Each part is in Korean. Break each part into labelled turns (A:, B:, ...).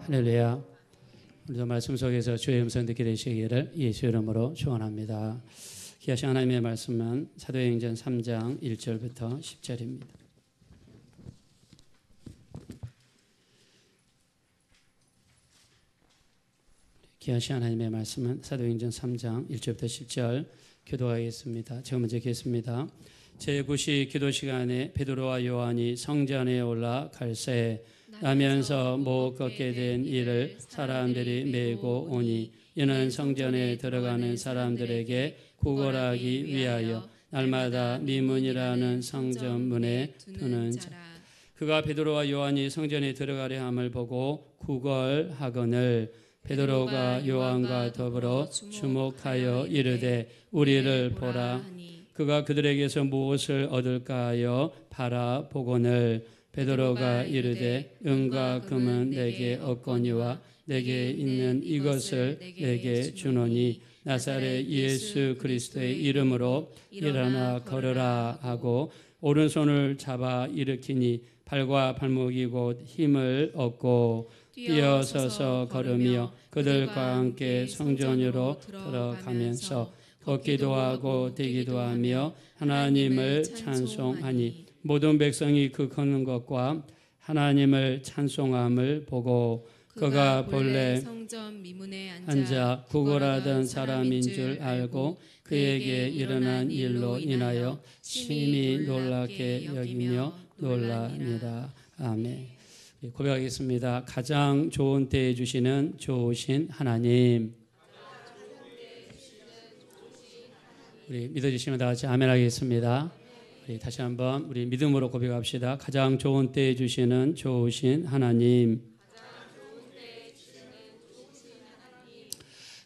A: 할렐루야. 오늘도 말씀 속에서 주의 음성 듣게 되시기를 예수 이름으로 축원합니다. 귀하신 하나님의 말씀은 사도행전 3장 1절부터 10절입니다. 귀하신 하나님의 말씀은 사도행전 3장 1절부터 10절 교도하겠습니다. 제가 먼저 읽겠습니다. 제9시 기도 시간에 베드로와 요한이 성전에 올라갈새 나면서 못 걷게 된 이를 사람들이 메고 오니 이는 성전에 들어가는 사람들에게 구걸하기 위하여 날마다 미문이라는 성전 문에 두는 자. 그가 베드로와 요한이 성전에 들어가려 함을 보고 구걸하거늘 베드로가 요한과 더불어 주목하여 이르되 우리를 보라. 그가 그들에게서 무엇을 얻을까 하여 바라보거늘 베드로가 이르되 은과 금은 내게 없거니와 내게 있는 이것을 내게 주노니 나사렛 예수 그리스도의 이름으로 일어나 걸으라 하고 오른손을 잡아 일으키니 발과 발목이 곧 힘을 얻고 뛰어서서 걸으며 그들과 함께 성전으로 들어가면서 걷기도 하고 뛰기도 하며 하나님을 찬송하니 모든 백성이 그 걷는 것과 하나님을 찬송함을 보고 그가 본래
B: 성전 미문에
A: 앉아 구걸하던 사람인 줄 알고 그에게 일어난 일로 인하여 심히 놀랍게 여기며 놀라니라. 아멘. 고백하겠습니다. 가장 좋은 때에 주시는 좋으신 하나님. 우리 믿어주시면 다 같이 아멘 하겠습니다. 우리 다시 한번 우리 믿음으로 고백합시다. 가장 좋은 때에 주시는 좋으신 하나님.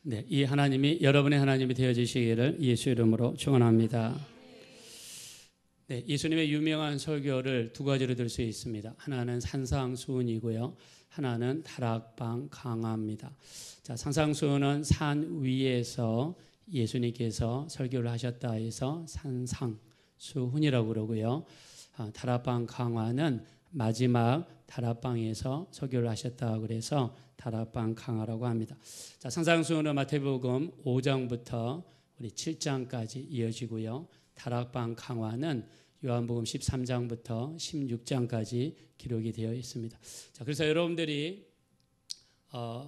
A: 네, 이 하나님이 여러분의 하나님이 되어주시기를 예수 이름으로 축원합니다. 네, 예수님의 유명한 설교를 두 가지로 들 수 있습니다. 하나는 산상수훈이고요. 하나는 다락방 강화입니다. 자, 산상수훈은 산 위에서 예수님께서 설교를 하셨다 해서 산상수훈이라고 그러고요. 다락방 강화는 마지막 다락방에서 설교를 하셨다 그래서 다락방 강화라고 합니다. 자, 산상수훈은 마태복음 5장부터 우리 7장까지 이어지고요. 다락방 강화는 요한복음 13장부터 16장까지 기록이 되어 있습니다. 자, 그래서 여러분들이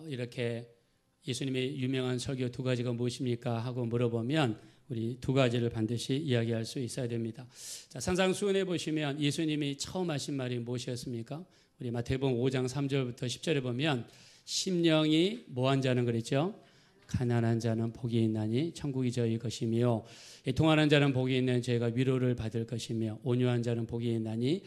A: 이렇게 예수님의 유명한 설교 두 가지가 무엇입니까 하고 물어보면 우리 두 가지를 반드시 이야기할 수 있어야 됩니다. 자, 산상수훈에 보시면 예수님이 처음 하신 말이 무엇이었습니까? 우리 마태복음 5장 3절부터 10절에 보면 심령이 뭐한 자는 그랬죠? 가난한 자는 복이 있나니 천국이 저희 것이며 애통하는 자는 복이 있는 저희가 위로를 받을 것이며 온유한 자는 복이 있나니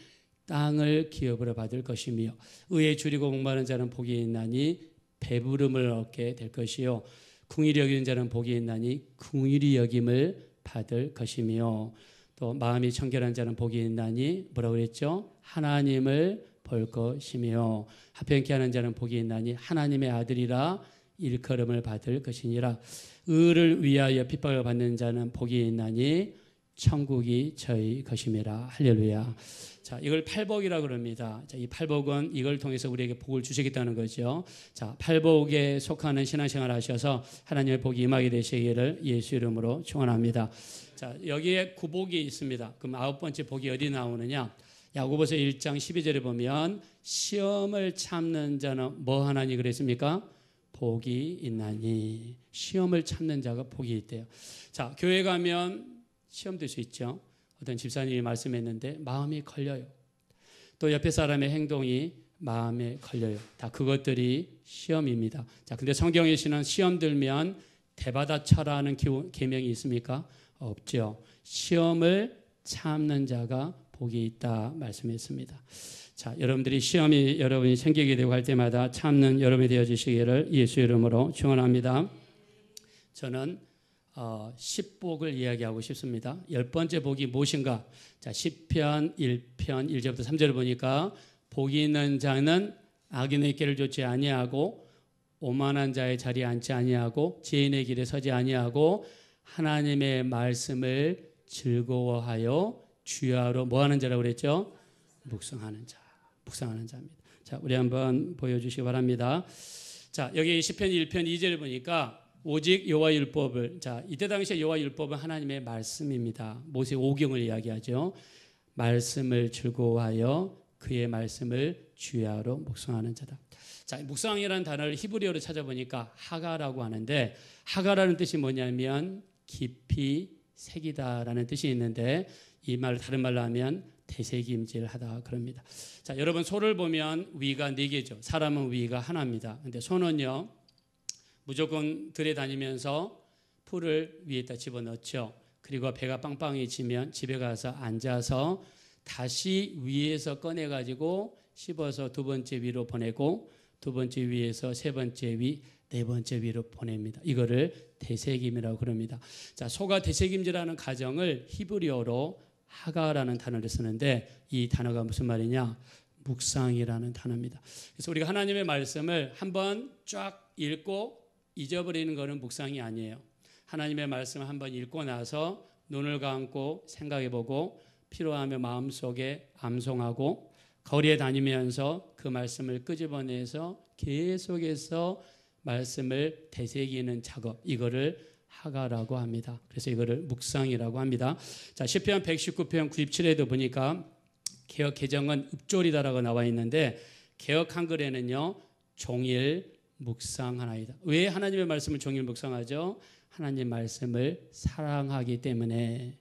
A: 땅을 기업으로 받을 것이며 의에 줄이고 목마른 자는 복이 있나니 배부름을 얻게 될 것이요 긍휼히 여기는 자는 복이 있나니 긍휼히 여김을 받을 것이며 또 마음이 청결한 자는 복이 있나니 뭐라고 그랬죠? 하나님을 볼 것이며 합평케 하는 자는 복이 있나니 하나님의 아들이라 일컬음을 받을 것이니라. 의를 위하여 핍박을 받는 자는 복이 있나니 천국이 저희 것임이라. 할렐루야. 자, 이걸 팔복이라고 그럽니다. 자, 이 팔복은 이걸 통해서 우리에게 복을 주시겠다는 거죠. 자, 팔복에 속하는 신앙생활을 하셔서 하나님의 복이 임하게 되시기를 예수 이름으로 축원합니다. 자, 여기에 구복이 있습니다. 그럼 아홉 번째 복이 어디 나오느냐? 야고보서 1장 12절에 보면 시험을 참는 자는 뭐 하나니 그랬습니까? 복이 있나니. 시험을 참는 자가 복이 있대요. 자, 교회 가면 시험 될 수 있죠. 어떤 집사님이 말씀했는데 마음이 걸려요. 또 옆에 사람의 행동이 마음에 걸려요. 다 그것들이 시험입니다. 자, 근데 성경에서는 시험 들면 대받아쳐라는 계명이 있습니까? 없죠. 시험을 참는 자가 복이 있다 말씀했습니다. 자, 여러분들이 시험이 여러분이 생기게 되고 할 때마다 참는 여러분이 되어주시기를 예수 이름으로 축원합니다. 저는 10복을 이야기하고 싶습니다. 10번째 복이 무엇인가? 자, 10편 1편 1절부터 3절을 보니까 복이 있는 자는 악인의 길을 좇지 아니하고 오만한 자의 자리에 앉지 아니하고 지혜인의 길에 서지 아니하고 하나님의 말씀을 즐거워하여 주야로 뭐하는 자라고 그랬죠? 묵상하는 자. 묵상하는 자입니다. 자, 자, 우리 한번 보여주시기 바랍니다. 자, 여기 시편 1편 2절 보니까 오직 여호와 율법을, 자, 이때 당시에 여호와 율법은 하나님의 말씀입니다. 모세 오경을 이야기하죠. 말씀을 즐거워하여 그의 말씀을 주야로 묵상하는 자다. 자, 묵상이라는 단어를 히브리어로 찾아보니까 하가라고 하는데, 하가라는 뜻이 뭐냐면 깊이 새기다라는 뜻이 있는데, 이 말 다른 말로 하면 되새김질하다 그럽니다. 자, 여러분 소를 보면 위가 4개죠. 사람은 위가 하나입니다. 근데 소는요, 무조건 들에 다니면서 풀을 위에다 집어넣죠. 그리고 배가 빵빵해지면 집에 가서 앉아서 다시 위에서 꺼내가지고 씹어서 2번째 위로 보내고 2번째 위에서 3번째 위, 4번째 위로 보냅니다. 이거를 되새김이라고 그럽니다. 자, 소가 되새김질하는 과정을 히브리어로 하가라는 단어를 쓰는데, 이 단어가 무슨 말이냐? 묵상이라는 단어입니다. 그래서 우리가 하나님의 말씀을 한번 쫙 읽고 잊어버리는 것은 묵상이 아니에요. 하나님의 말씀을 한번 읽고 나서 눈을 감고 생각해보고 필요하면 마음속에 암송하고 거리에 다니면서 그 말씀을 끄집어내서 계속해서 말씀을 되새기는 작업, 이거를 하가라고 합니다. 그래서 이거를 묵상이라고 합니다. 자, 시편 119편 97에도 보니까 개역 개정은 읊조리다라고 나와 있는데, 개역 한글에는요, 종일 묵상하나이다. 왜 하나님의 말씀을 종일 묵상하죠? 하나님 말씀을 사랑하기 때문에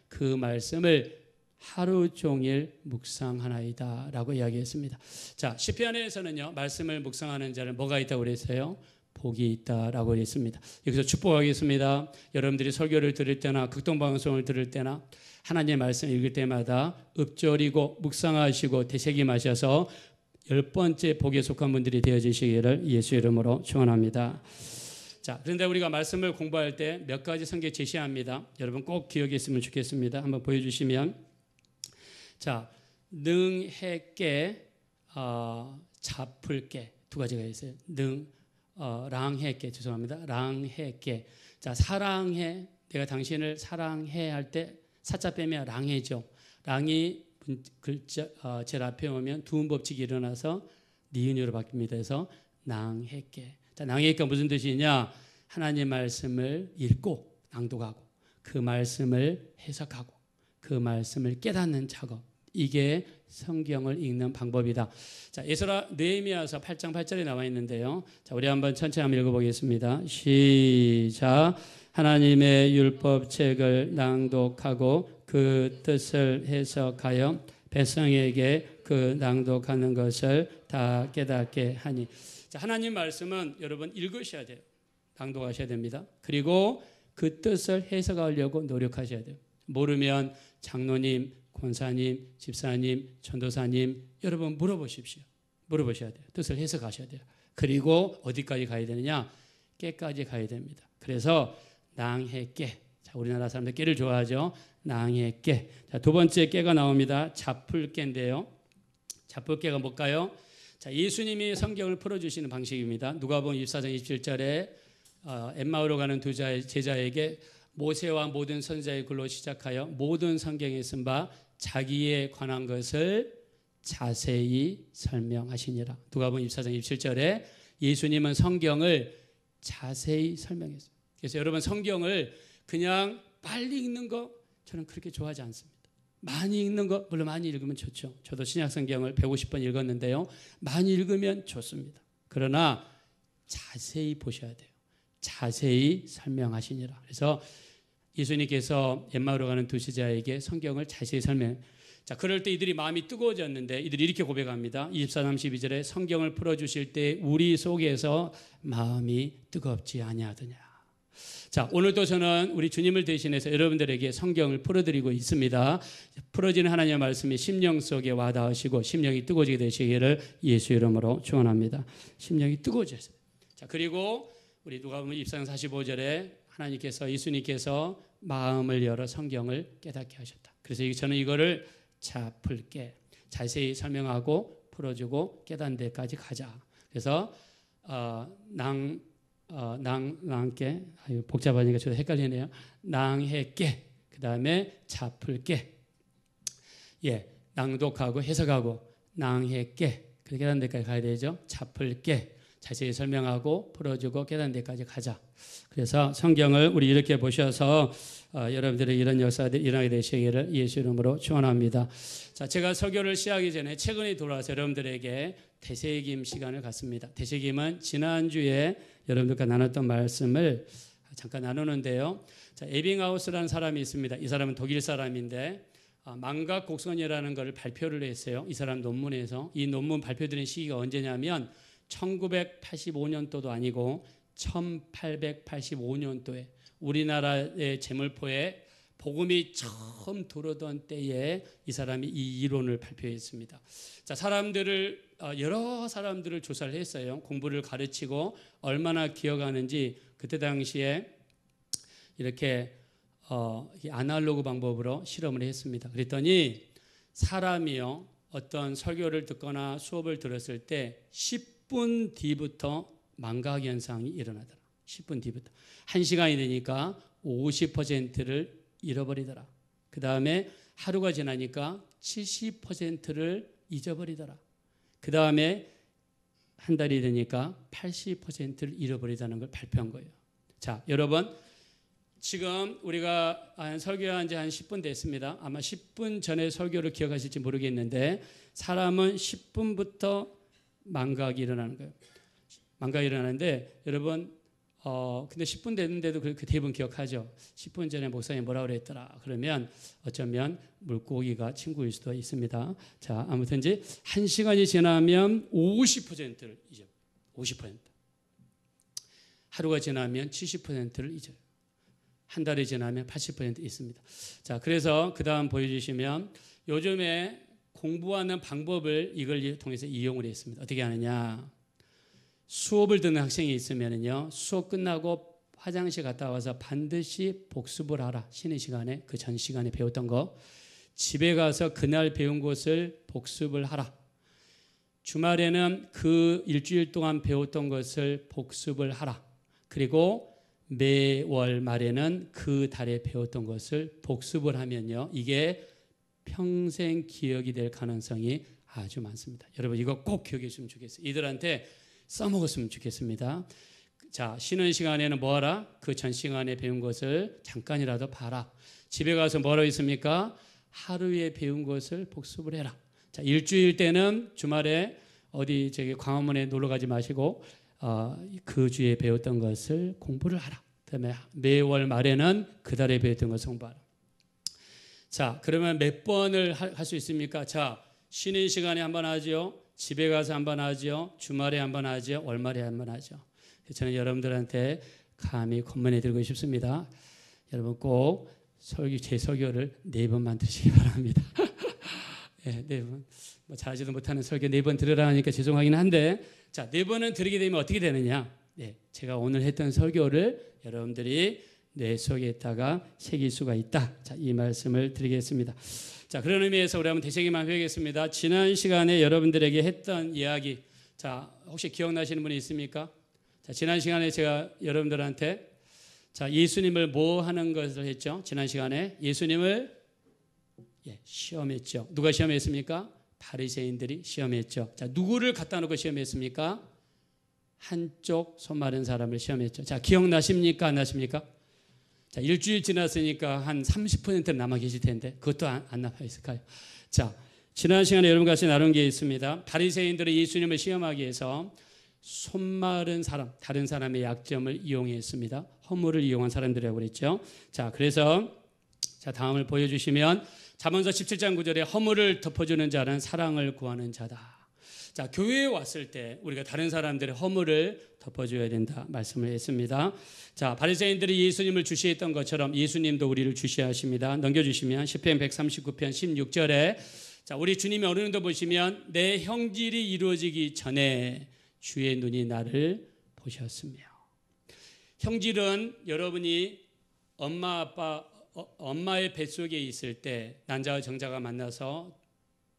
A: 그 말씀을 하루 종일 묵상하나이다 라고 이야기했습니다. 자, 시편에서는요, 말씀을 묵상하는 자는 뭐가 있다고 그랬어요? 복이 있다라고 했습니다. 여기서 축복하겠습니다. 여러분들이 설교를 들을 때나 극동방송을 들을 때나 하나님의 말씀 읽을 때마다 읊조리고 묵상하시고 되새김하셔서 10번째 복에 속한 분들이 되어주시기를 예수 이름으로 축원합니다. 자, 그런데 우리가 말씀을 공부할 때 몇 가지 성경 제시합니다. 여러분 꼭 기억했으면 좋겠습니다. 한번 보여주시면, 자, 능해께, 잡을께, 2가지가 있어요. 랑해께, 죄송합니다. 랑해께. 자, 사랑해, 내가 당신을 사랑해 할 때 사자 빼면 랑해죠. 랑이 글자 제일 앞에 오면 두음 법칙이 일어나서 니은으로 바뀝니다. 그래서 낭해께. 자, 낭해께가 무슨 뜻이냐? 하나님 말씀을 읽고 낭독하고 그 말씀을 해석하고 그 말씀을 깨닫는 작업. 이게 성경을 읽는 방법이다. 자, 에스라 느헤미야서 8장 8절에 나와 있는데요. 자, 우리 한번 천천히 한번 읽어보겠습니다. 시작. 하나님의 율법책을 낭독하고 그 뜻을 해석하여 백성에게 그 낭독하는 것을 다 깨닫게 하니. 자, 하나님 말씀은 여러분 읽으셔야 돼요. 낭독하셔야 됩니다. 그리고 그 뜻을 해석하려고 노력하셔야 돼요. 모르면 장로님, 권사님, 집사님, 전도사님, 여러분 물어보십시오. 물어보셔야 돼요. 뜻을 해석하셔야 돼요. 그리고 어디까지 가야 되느냐? 깨까지 가야 됩니다. 그래서 낭해 깨. 자, 우리나라 사람들 깨를 좋아하죠. 낭해 깨. 자, 2번째 깨가 나옵니다. 잡풀 깨인데요. 잡풀 깨가 뭘까요? 자, 예수님이 성경을 풀어주시는 방식입니다. 누가복음 24장 27절에 엠마오로 가는 2 제자에게 모세와 모든 선지자의 글로 시작하여 모든 성경에 쓴 바 자기에 관한 것을 자세히 설명하시니라. 누가복음 24장 27절에 예수님은 성경을 자세히 설명했어요. 그래서 여러분 성경을 그냥 빨리 읽는 거 저는 그렇게 좋아하지 않습니다. 많이 읽는 거 물론 많이 읽으면 좋죠. 저도 신약 성경을 150번 읽었는데요. 많이 읽으면 좋습니다. 그러나 자세히 보셔야 돼요. 자세히 설명하시니라. 그래서 예수님께서 엠마오로 가는 2 제자에게 성경을 자세히 설명. 자, 그럴 때 이들이 마음이 뜨거워졌는데 이들이 이렇게 고백합니다. 24, 32절에 성경을 풀어주실 때 우리 속에서 마음이 뜨겁지 아니하더냐. 자, 오늘도 저는 우리 주님을 대신해서 여러분들에게 성경을 풀어드리고 있습니다. 풀어지는 하나님의 말씀이 심령 속에 와닿으시고 심령이 뜨거워지게 되시기를 예수 이름으로 축원합니다. 심령이 뜨거워져요. 자, 그리고 우리 누가복음 24장 45절에 하나님께서 예수님께서 마음을 열어 성경을 깨닫게 하셨다. 그래서 저는 이거를 잡을게 자세히 설명하고 풀어주고 깨닫는 데까지 가자. 그래서 낭께 복잡하니까 저도 헷갈리네요. 낭해께 그 다음에 잡을게. 예, 낭독하고 해석하고 낭해 깨. 그렇게 깨닫는 데까지 가야 되죠. 잡을 깨. 자세히 설명하고 풀어주고 깨닫는 데까지 가자. 그래서 성경을 우리 이렇게 보셔서 여러분들의 이런 역사들이 일어나게 되시기를 예수 이름으로 축원합니다. 자, 제가 설교를 시작하기 전에 최근에 돌아와서 여러분들에게 되새김 시간을 갖습니다. 되새김은 지난주에 여러분들과 나눴던 말씀을 잠깐 나누는데요. 자, 에빙하우스라는 사람이 있습니다. 이 사람은 독일 사람인데 망각곡선이라는 것을 발표를 했어요. 이 사람 논문에서. 이 논문 발표드린 시기가 언제냐면 1985년도도 아니고 1885년도에 우리나라의 제물포에 복음이 처음 들어오던 때에 이 사람이 이 이론을 발표했습니다. 자, 여러 사람들을 조사를 했어요. 공부를 가르치고 얼마나 기억하는지 그때 당시에 이렇게 아날로그 방법으로 실험을 했습니다. 그랬더니 사람이요 어떤 설교를 듣거나 수업을 들었을 때 10분 뒤부터 망각 현상이 일어나더라. 10분 뒤부터 1시간이 되니까 50%를 잃어버리더라. 그 다음에 하루가 지나니까 70%를 잊어버리더라. 그 다음에 한 달이 되니까 80%를 잃어버리다는 걸 발표한 거예요. 자, 여러분 지금 우리가 설교한 지 한 10분 됐습니다. 아마 10분 전에 설교를 기억하실지 모르겠는데 사람은 10분부터 망각이 일어나는 거예요. 망각이 일어나는데 여러분 근데 10분 됐는데도 그 대부분 기억하죠. 10분 전에 목사님 뭐라고 그랬더라. 그러면 어쩌면 물고기가 친구일 수도 있습니다. 자, 아무튼지 1시간이 지나면 50%를 잊어요. 50%. 하루가 지나면 70%를 잊어요. 한 달이 지나면 80% 있습니다. 자, 그래서 그 다음 보여주시면 요즘에 공부하는 방법을 이걸 통해서 이용을 했습니다. 어떻게 하느냐. 수업을 듣는 학생이 있으면요, 수업 끝나고 화장실 갔다 와서 반드시 복습을 하라. 쉬는 시간에, 그 전 시간에 배웠던 거. 집에 가서 그날 배운 것을 복습을 하라. 주말에는 그 일주일 동안 배웠던 것을 복습을 하라. 그리고 매월 말에는 그 달에 배웠던 것을 복습을 하면요, 이게 평생 기억이 될 가능성이 아주 많습니다. 여러분 이거 꼭 기억해 주시면 좋겠어요. 이들한테 써먹었으면 좋겠습니다. 자, 쉬는 시간에는 뭐 하라? 그 전 시간에 배운 것을 잠깐이라도 봐라. 집에 가서 뭐라고 있습니까? 하루에 배운 것을 복습을 해라. 자, 일주일 때는 주말에 어디 광화문에 놀러 가지 마시고 그 주에 배웠던 것을 공부를 하라. 그다음에 매월 말에는 그 달에 배웠던 것을 공부하라. 자, 그러면 몇 번을 할 수 있습니까? 자, 쉬는 시간에 한번 하죠. 집에 가서 한번 하죠. 주말에 한번 하죠. 월말에 한번 하죠. 저는 여러분들한테 감히 권면해 드리고 싶습니다. 여러분 꼭 제 설교를 4번만 들으시기 바랍니다. 네, 4번. 뭐 잘하지도 못하는 설교 4번 들으라 하니까 죄송하긴 한데, 자, 4번은 들으게 되면 어떻게 되느냐? 네, 제가 오늘 했던 설교를 여러분들이 뇌 속에다가 새길 수가 있다. 자, 이 말씀을 드리겠습니다. 자, 그런 의미에서 우리 한번 되새기만 해보겠습니다. 지난 시간에 여러분들에게 했던 이야기, 자, 혹시 기억나시는 분이 있습니까? 자, 지난 시간에 제가 여러분들한테 자, 예수님을 뭐 하는 것을 했죠? 지난 시간에 예수님을 시험했죠. 누가 시험했습니까? 바리새인들이 시험했죠. 자, 누구를 갖다 놓고 시험했습니까? 한쪽 손 마른 사람을 시험했죠. 자, 기억나십니까? 안 나십니까? 자, 일주일 지났으니까 한 30% 남아 계실 텐데 그것도 안 남아 있을까요? 자, 지난 시간에 여러분과 같이 나눈 게 있습니다. 바리새인들은 예수님을 시험하기 위해서 손 마른 사람, 다른 사람의 약점을 이용했습니다. 허물을 이용한 사람들이라고 그랬죠. 자, 그래서 자, 다음을 보여주시면 잠언서 17장 9절에 허물을 덮어주는 자는 사랑을 구하는 자다. 자, 교회에 왔을 때 우리가 다른 사람들의 허물을 덮어줘야 된다 말씀을 했습니다. 자, 바리새인들이 예수님을 주시했던 것처럼 예수님도 우리를 주시하십니다. 넘겨주시면 시편 139편 16절에 자, 우리 주님의 어느 정도 보시면 내 형질이 이루어지기 전에 주의 눈이 나를 보셨으며. 형질은 여러분이 엄마의 뱃속에 있을 때 난자와 정자가 만나서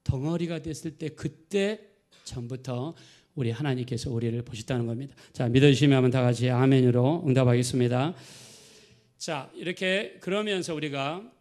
A: 덩어리가 됐을 때 그때 전부터 우리 하나님께서 우리를 보셨다는 겁니다. 자, 믿어주시면 한번 다 같이 아멘으로 응답하겠습니다. 자, 이렇게 그러면서 우리가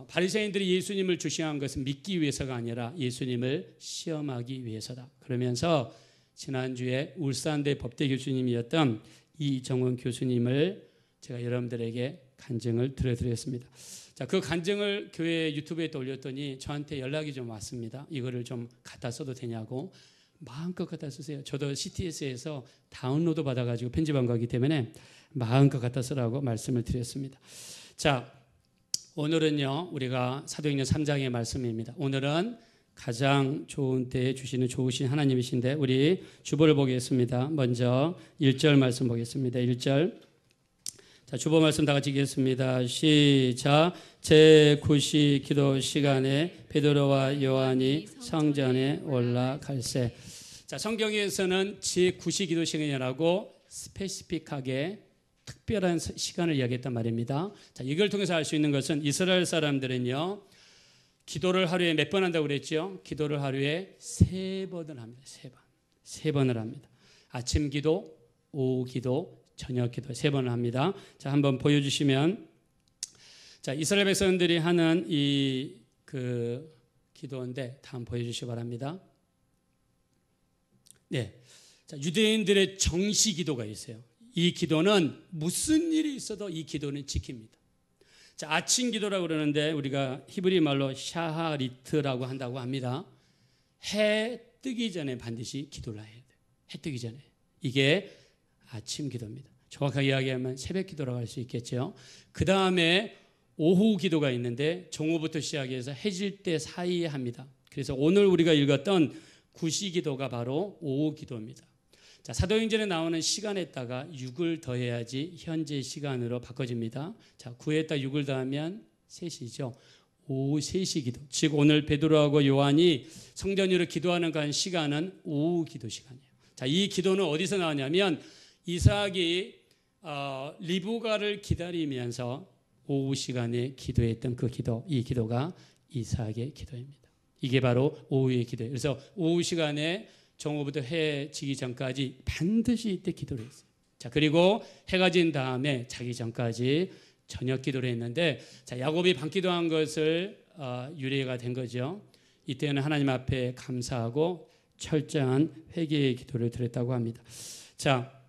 A: 바리새인들이 예수님을 주시한 것은 믿기 위해서가 아니라 예수님을 시험하기 위해서다. 그러면서 지난주에 울산대 법대 교수님이었던 이정원 교수님을 제가 여러분들에게 간증을 들려드렸습니다. 자, 그 간증을 교회 유튜브에 또 올렸더니 저한테 연락이 좀 왔습니다. 이거를 좀 갖다 써도 되냐고. 마음껏 갖다 쓰세요. 저도 CTS에서 다운로드 받아가지고 편집한 거기 때문에 마음껏 갖다 쓰라고 말씀을 드렸습니다. 자, 오늘은요, 우리가 사도행전 3장의 말씀입니다. 오늘은 가장 좋은 때에 주시는 좋으신 하나님이신데 우리 주보를 보겠습니다. 먼저 1절 말씀 보겠습니다. 1절. 자, 주보 말씀 다 같이 읽겠습니다. 시작. 제9시 기도 시간에 베드로와 요한이 성전에 올라갈새. 자, 성경에서는 제9시 기도 시간이라고 스페시픽하게 특별한 시간을 이야기했단 말입니다. 자, 이걸 통해서 알 수 있는 것은 이스라엘 사람들은요, 기도를 하루에 몇 번 한다고 그랬죠? 기도를 하루에 3번을 합니다. 3번. 3번을 합니다. 아침 기도, 오후 기도, 저녁 기도 3번을 합니다. 자, 한번 보여주시면, 자, 이스라엘 백성들이 하는 이 기도인데 다음 보여주시기 바랍니다. 네. 자, 유대인들의 정시 기도가 있어요. 이 기도는 무슨 일이 있어도 이 기도는 지킵니다. 자, 아침 기도라고 그러는데 우리가 히브리 말로 샤하리트라고 한다고 합니다. 해 뜨기 전에 반드시 기도를 해야 돼요. 해 뜨기 전에. 이게 아침 기도입니다. 정확하게 이야기하면 새벽 기도라고 할 수 있겠죠. 그 다음에 오후 기도가 있는데 정오부터 시작해서 해질 때 사이에 합니다. 그래서 오늘 우리가 읽었던 구시 기도가 바로 오후 기도입니다. 자, 사도행전에 나오는 시간에다가 6을 더해야지 현재 시간으로 바꿔집니다. 자, 9에다 6을 더하면 3시죠. 오후 3시 기도. 즉 오늘 베드로하고 요한이 성전으로 기도하는 그 시간은 오후 기도 시간이에요. 자, 이 기도는 어디서 나왔냐면 이삭이 리브가를 기다리면서 오후 시간에 기도했던 그 기도, 이 기도가 이삭의 기도입니다. 이게 바로 오후의 기도예요. 그래서 오후 시간에 정오부터 해 지기 전까지 반드시 이때 기도를 했어요. 자, 그리고 해가 진 다음에 자기 전까지 저녁 기도를 했는데, 자, 야곱이 밤기도한 것을 유래가 된 거죠. 이때는 하나님 앞에 감사하고 철저한 회개의 기도를 드렸다고 합니다. 자,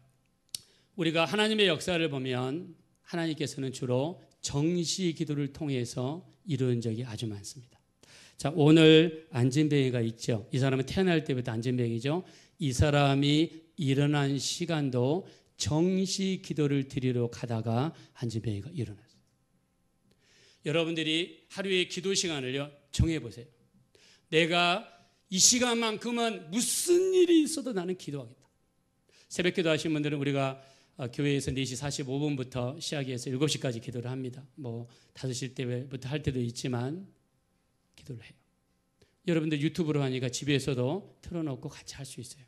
A: 우리가 하나님의 역사를 보면 하나님께서는 주로 정시 기도를 통해서 이루어진 적이 아주 많습니다. 자, 오늘 안진뱅이가 있죠. 이 사람은 태어날 때부터 안진뱅이죠. 이 사람이 일어난 시간도 정시 기도를 드리러 가다가 안진뱅이가 일어났어요. 여러분들이 하루의 기도 시간을요, 정해보세요. 내가 이 시간만큼은 무슨 일이 있어도 나는 기도하겠다. 새벽 기도 하신 분들은 우리가 교회에서 4시 45분부터 시작해서 7시까지 기도를 합니다. 뭐 5시 때부터 할 때도 있지만 기도를 해요. 여러분들 유튜브로 하니까 집에서도 틀어놓고 같이 할 수 있어요.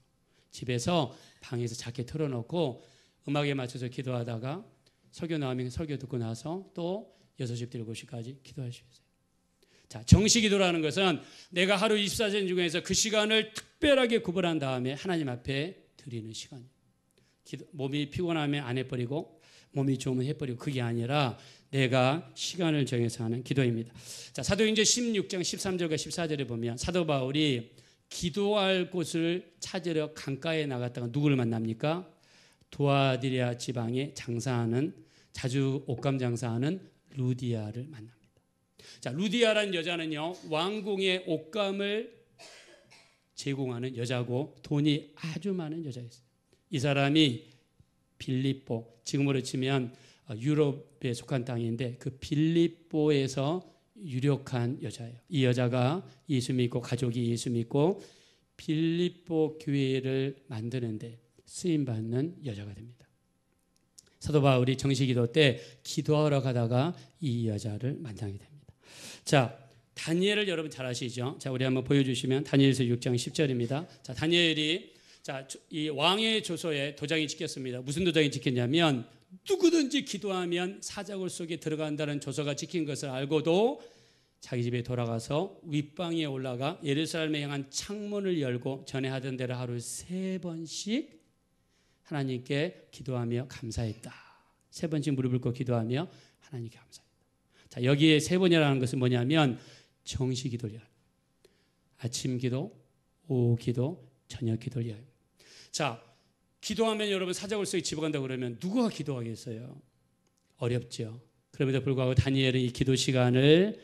A: 집에서 방에서 작게 틀어놓고 음악에 맞춰서 기도하다가 설교 나오면 설교 듣고 나서 또 6시부터 7시까지 기도할 수 있어요. 자, 정시 기도라는 것은 내가 하루 24시간 중에서 그 시간을 특별하게 구분한 다음에 하나님 앞에 드리는 시간이에요. 몸이 피곤하면 안 해버리고 몸이 좋으면 해버리고, 그게 아니라 내가 시간을 정해서 하는 기도입니다. 자, 사도행전 16장 13절과 14절에 보면 사도 바울이 기도할 곳을 찾으러 강가에 나갔다가 누구를 만납니까? 두아디라 지방에 장사하는, 자주 옷감 장사하는 루디아를 만납니다. 자, 루디아라는 여자는요, 왕궁의 옷감을 제공하는 여자고 돈이 아주 많은 여자였어요. 이 사람이 빌립보, 지금으로 치면 유럽에 속한 땅인데 그 빌립보에서 유력한 여자예요. 이 여자가 예수 믿고, 가족이 예수 믿고 빌립보 교회를 만드는데 쓰임받는 여자가 됩니다. 사도 바울이 정시기도 때 기도하러 가다가 이 여자를 만나게 됩니다. 자, 다니엘을 여러분 잘 아시죠? 자, 우리 한번 보여주시면 다니엘서 6장 10절입니다. 자, 다니엘이 이 왕의 조서에 도장이 찍혔습니다. 무슨 도장이 찍혔냐면 누구든지 기도하면 사자굴 속에 들어간다는 조서가 찍힌 것을 알고도 자기 집에 돌아가서 윗방에 올라가 예루살렘에 향한 창문을 열고 전에 하던 대로 하루 3번씩 하나님께 기도하며 감사했다. 3번씩 무릎을 꿇고 기도하며 하나님께 감사했다. 자, 여기에 세 번이라는 것은 뭐냐면 정시 기도를 위하여. 아침 기도, 오후 기도, 저녁 기도를 위하여. 자, 기도하면 여러분 사자굴 속에 집어간다고 그러면 누가 기도하겠어요? 어렵죠. 그럼에도 불구하고 다니엘은 이 기도 시간을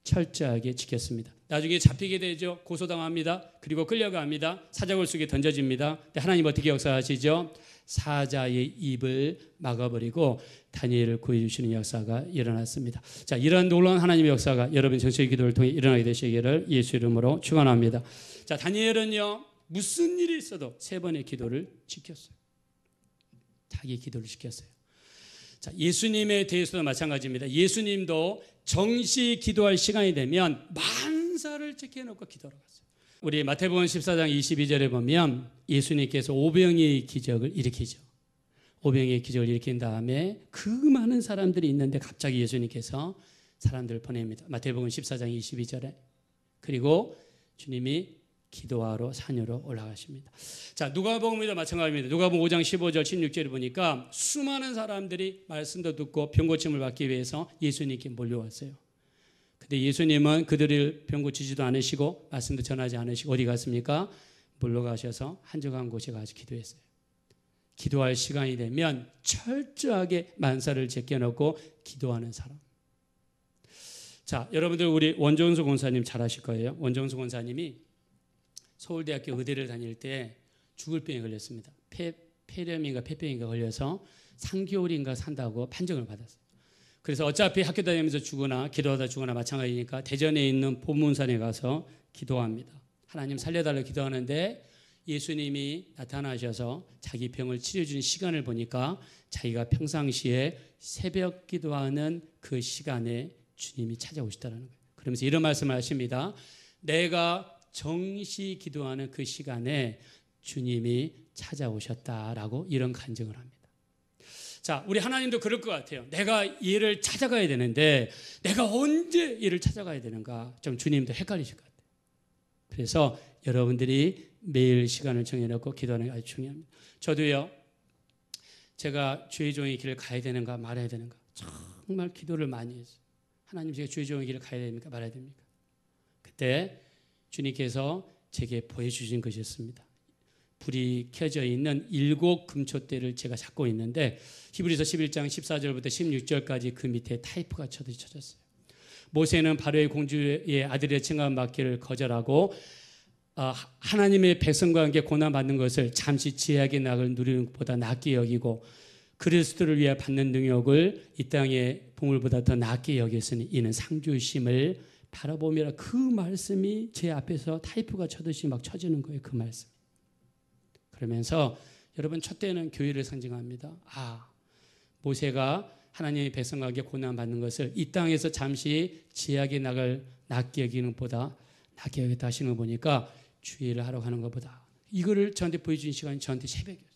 A: 철저하게 지켰습니다. 나중에 잡히게 되죠. 고소당합니다. 그리고 끌려갑니다. 사자굴 속에 던져집니다. 근데 하나님 어떻게 역사하시죠? 사자의 입을 막아버리고 다니엘을 구해주시는 역사가 일어났습니다. 자, 이런 놀라운 하나님의 역사가 여러분 정식의 기도를 통해 일어나게 되시기를 예수 이름으로 축원합니다. 자, 다니엘은요, 무슨 일이 있어도 세 번의 기도를 지켰어요. 자기 기도를 지켰어요. 자, 예수님에 대해서도 마찬가지입니다. 예수님도 정시 기도할 시간이 되면 만사를 지켜놓고 기도하러 갔어요. 우리 마태복음 14장 22절에 보면 예수님께서 오병이의 기적을 일으키죠. 오병이의 기적을 일으킨 다음에 그 많은 사람들이 있는데 갑자기 예수님께서 사람들을 보냅니다. 마태복음 14장 22절에. 그리고 주님이 기도하러 산으로 올라가십니다. 자, 누가복음에도 마찬가지입니다. 누가복음 5장 15절 16절을 보니까 수많은 사람들이 말씀도 듣고 병 고침을 받기 위해서 예수님께 몰려왔어요. 근데 예수님은 그들을 병 고치지도 않으시고 말씀도 전하지 않으시고 어디 갔습니까? 물러가셔서 한적한 곳에 가서 기도했어요. 기도할 시간이 되면 철저하게 만사를 제껴놓고 기도하는 사람. 자, 여러분들 우리 원정수 권사님 잘 아실 거예요. 원정수 권사님이 서울대학교 의대를 다닐 때 죽을 병에 걸렸습니다. 폐렴인가 폐병인가 걸려서 3개월인가 산다고 판정을 받았어요. 그래서 어차피 학교 다니면서 죽거나 기도하다 죽거나 마찬가지니까 대전에 있는 보문산에 가서 기도합니다. 하나님 살려달라고 기도하는데 예수님이 나타나셔서 자기 병을 치료해주는 시간을 보니까 자기가 평상시에 새벽 기도하는 그 시간에 주님이 찾아오시더라는 거예요. 그러면서 이런 말씀을 하십니다. 내가 정시 기도하는 그 시간에 주님이 찾아오셨다라고 이런 간증을 합니다. 자, 우리 하나님도 그럴 것 같아요. 내가 얘를 찾아가야 되는데 내가 언제 얘를 찾아가야 되는가 좀 주님도 헷갈리실 것 같아요. 그래서 여러분들이 매일 시간을 정해놓고 기도하는 게 아주 중요합니다. 저도요, 제가 주의 종의 길을 가야 되는가 말아야 되는가 정말 기도를 많이 했어요. 하나님, 제가 주의 종의 길을 가야 됩니까 말아야 됩니까? 그때 주님께서 제게 보여주신 것이었습니다. 불이 켜져 있는 7 금초대를 제가 잡고 있는데 히브리서 11장 14절부터 16절까지 그 밑에 타이프가 쳐졌어요. 모세는 바로의 공주의 아들의 칭함 받기를 거절하고 하나님의 백성과 함께 고난받는 것을 잠시 지혜하게 낙을 누리는 것보다 낫게 여기고 그리스도를 위해 받는 능력을 이 땅의 보물보다 더 낫게 여겼으니 이는 상주심을 바라보며 그 말씀이 제 앞에서 타이프가 쳐듯이 막 쳐지는 거예요. 그 말씀. 그러면서 여러분 촛대는 교회를 상징합니다. 모세가 하나님의 백성과 함께 고난받는 것을 이 땅에서 잠시 지하게 나갈 낫게 여기는 것보다 낫게 여겼다 하시는 거 보니까 주의를 하러 가는 것보다 이거를 저한테 보여준 시간이 저한테 새벽이었어요.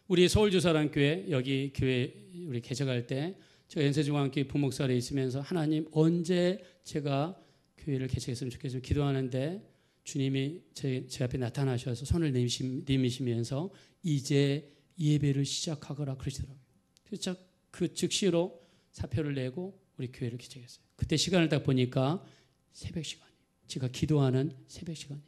A: 우리 서울주사랑교회 여기 교회 우리 개척할 때 제가 연세중앙교회 부목사로 있으면서 하나님 언제 제가 교회를 개척했으면 좋겠으면 기도하는데 주님이 제 앞에 나타나셔서 손을 내미시면서 이제 예배를 시작하거라 그러시더라고요. 그래서 그 즉시로 사표를 내고 우리 교회를 개척했어요. 그때 시간을 딱 보니까 새벽 시간이에요. 제가 기도하는 새벽 시간이에요.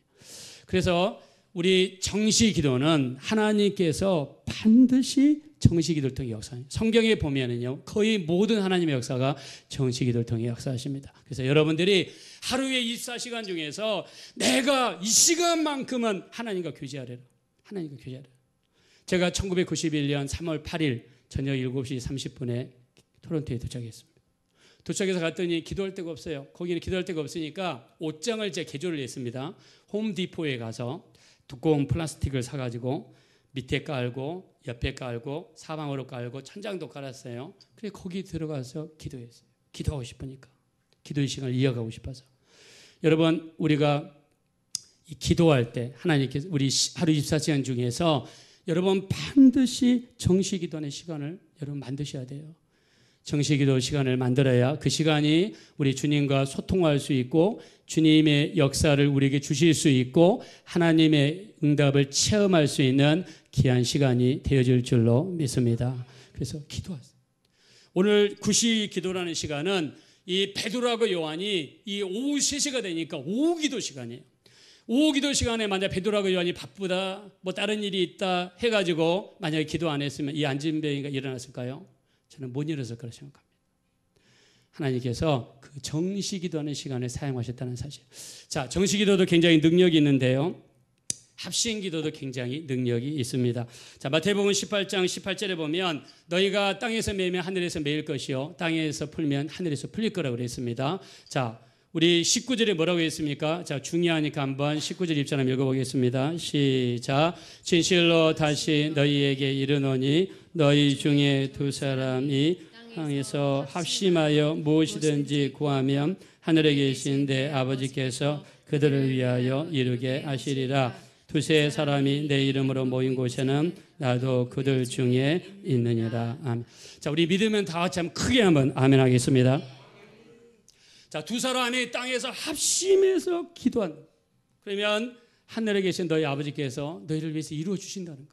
A: 그래서 우리 정시 기도는 하나님께서 반드시 정시 기도를 통해 역사해요. 성경에 보면은요, 거의 모든 하나님의 역사가 정시 기도를 통해 역사하십니다. 그래서 여러분들이 하루에 24시간 중에서 내가 이 시간만큼은 하나님과 교제하래라. 하나님과 교제하래라. 제가 1991년 3월 8일 저녁 7시 30분에 토론토에 도착했습니다. 도착해서 갔더니 기도할 데가 없어요. 거기는 기도할 데가 없으니까 옷장을 제가 개조를 했습니다. 홈디포에 가서 두꺼운 플라스틱을 사가지고 밑에 깔고 옆에 깔고 사방으로 깔고 천장도 깔았어요. 그래서 거기 들어가서 기도했어요. 기도하고 싶으니까. 기도의 시간을 이어가고 싶어서. 여러분, 우리가 이 기도할 때 하나님께서 우리 하루 24시간 중에서 여러분 반드시 정시 기도하는 시간을 여러분 만드셔야 돼요. 정시 기도 시간을 만들어야 그 시간이 우리 주님과 소통할 수 있고 주님의 역사를 우리에게 주실 수 있고 하나님의 응답을 체험할 수 있는 귀한 시간이 되어질 줄로 믿습니다. 그래서 기도하세요. 오늘 구시 기도라는 시간은 이 베드로하고 요한이 이 오후 3시가 되니까 오후 기도 시간이에요. 오후 기도 시간에 만약 베드로하고 요한이 바쁘다, 뭐 다른 일이 있다 해가지고 만약에 기도 안 했으면 이 안진병이가 일어났을까요? 저는 못 일어났을 거라 생각합니다. 하나님께서 그 정시 기도하는 시간을 사용하셨다는 사실. 자, 정시 기도도 굉장히 능력이 있는데요. 합심 기도도 굉장히 능력이 있습니다. 자, 마태복음 18장 18절에 보면 너희가 땅에서 매면 하늘에서 매일 것이요 땅에서 풀면 하늘에서 풀릴 거라고 그랬습니다. 자, 우리 19절에 뭐라고 했습니까? 자, 중요하니까 한번 19절 입장 한번 읽어보겠습니다. 시작. 진실로 다시 너희에게 이르노니 너희 중에 두 사람이 땅에서 합심하여 무엇이든지 구하면 하늘에 계신 내 아버지께서 그들을 위하여 이루게 하시리라. 두세 사람이 내 이름으로 모인 곳에는 나도 그들 중에 있느니라. 아멘. 자, 우리 믿으면 다 같이 한번 크게 한번 아멘 하겠습니다. 자, 두 사람이 땅에서 합심해서 기도한. 그러면 하늘에 계신 너희 아버지께서 너희를 위해서 이루어 주신다는 거예요.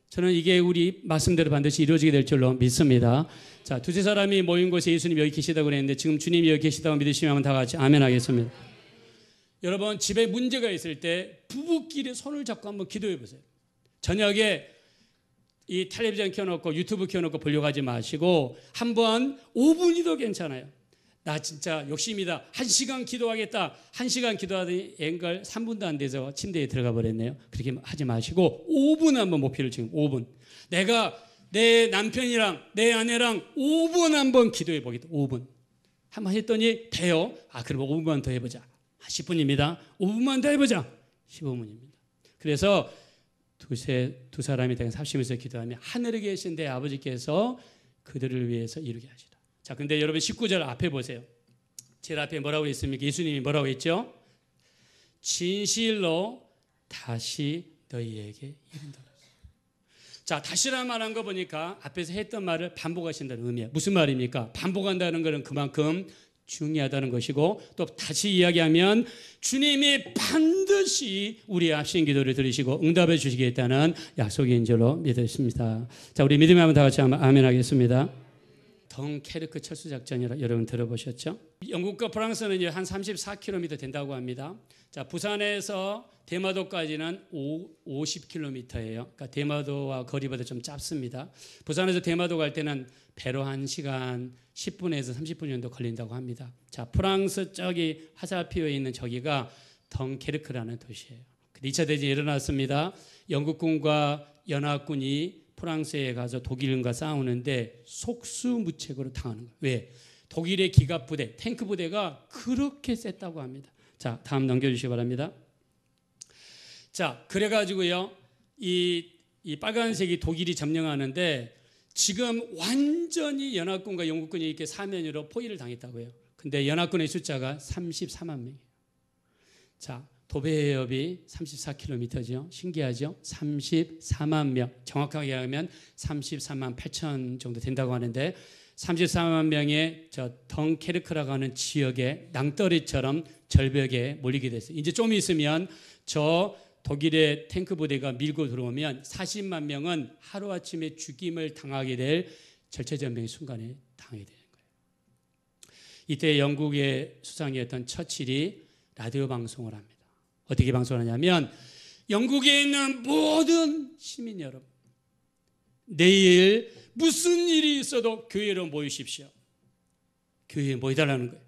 A: 저는 이게 우리 말씀대로 반드시 이루어지게 될 줄로 믿습니다. 자, 두세 사람이 모인 곳에 예수님이 여기 계시다고 그랬는데 지금 주님이 여기 계시다고 믿으시면 다 같이 아멘 하겠습니다. 여러분, 집에 문제가 있을 때 부부끼리 손을 잡고 한번 기도해 보세요. 저녁에 이 텔레비전 켜놓고 유튜브 켜놓고 보려고 하지 마시고 한번 5분이도 괜찮아요. 나 진짜 욕심이다. 1시간 기도하겠다. 1시간 기도하더니 앵걸 3분도 안 돼서 침대에 들어가 버렸네요. 그렇게 하지 마시고 5분 한번 목표를 지금 5분. 내가 내 남편이랑 내 아내랑 5분 한번 기도해 보겠다. 5분. 한번 했더니 돼요. 아, 그럼 5분만 더 해보자. 10분입니다. 5분만 더 해보자. 15분입니다. 그래서 두 사람이 땅에서 합심해서 기도하면 하늘에 계신 내 아버지께서 그들을 위해서 이루게 하시라. 자, 근데 여러분 19절 앞에 보세요. 제일 앞에 뭐라고 했습니까? 예수님이 뭐라고 했죠? 진실로 다시 너희에게 이른다. 자, 다시란 말한 거 보니까 앞에서 했던 말을 반복하신다는 의미예요. 무슨 말입니까? 반복한다는 것은 그만큼 중요하다는 것이고 또 다시 이야기하면 주님이 반드시 우리의 합심 기도를 들으시고 응답해 주시겠다는 약속인 줄로 믿습니다. 자, 우리 믿음의 한번 다 같이 아멘 하겠습니다. 덩케르크 철수작전이라 여러분 들어보셨죠? 영국과 프랑스는 한 34km 된다고 합니다. 자, 부산에서 대마도까지는 50km예요. 그러니까 대마도와 거리보다 좀 짧습니다. 부산에서 대마도 갈 때는 배로 1시간 10분에서 30분 정도 걸린다고 합니다. 자, 프랑스 저기 화살표에 있는 저기가 덩케르크라는 도시예요. 2차 대전이 일어났습니다. 영국군과 연합군이 프랑스에 가서 독일과 싸우는데 속수무책으로 당하는 거예요. 왜? 독일의 기갑부대, 탱크 부대가 그렇게 셌다고 합니다. 자, 다음 넘겨주시기 바랍니다. 자, 그래가지고요, 이 빨간색이 독일이 점령하는데 지금 완전히 연합군과 영국군이 이렇게 사면으로 포위를 당했다고 해요. 근데 연합군의 숫자가 34만 명이에요. 자, 도배해협이 34km죠. 신기하죠? 34만 명. 정확하게 하면 34만 8천 정도 된다고 하는데 34만 명의 저 덩케르크라고 하는 지역에 낭떠러리처럼 절벽에 몰리게 됐어요. 이제 좀 있으면 저 독일의 탱크 부대가 밀고 들어오면 40만 명은 하루아침에 죽임을 당하게 될 절체절명의 순간에 당하게 되는 거예요. 이때 영국의 수상이었던 처칠이 라디오 방송을 합니다. 어떻게 방송하냐면 영국에 있는 모든 시민 여러분, 내일 무슨 일이 있어도 교회로 모이십시오. 교회에 모이달라는 거예요.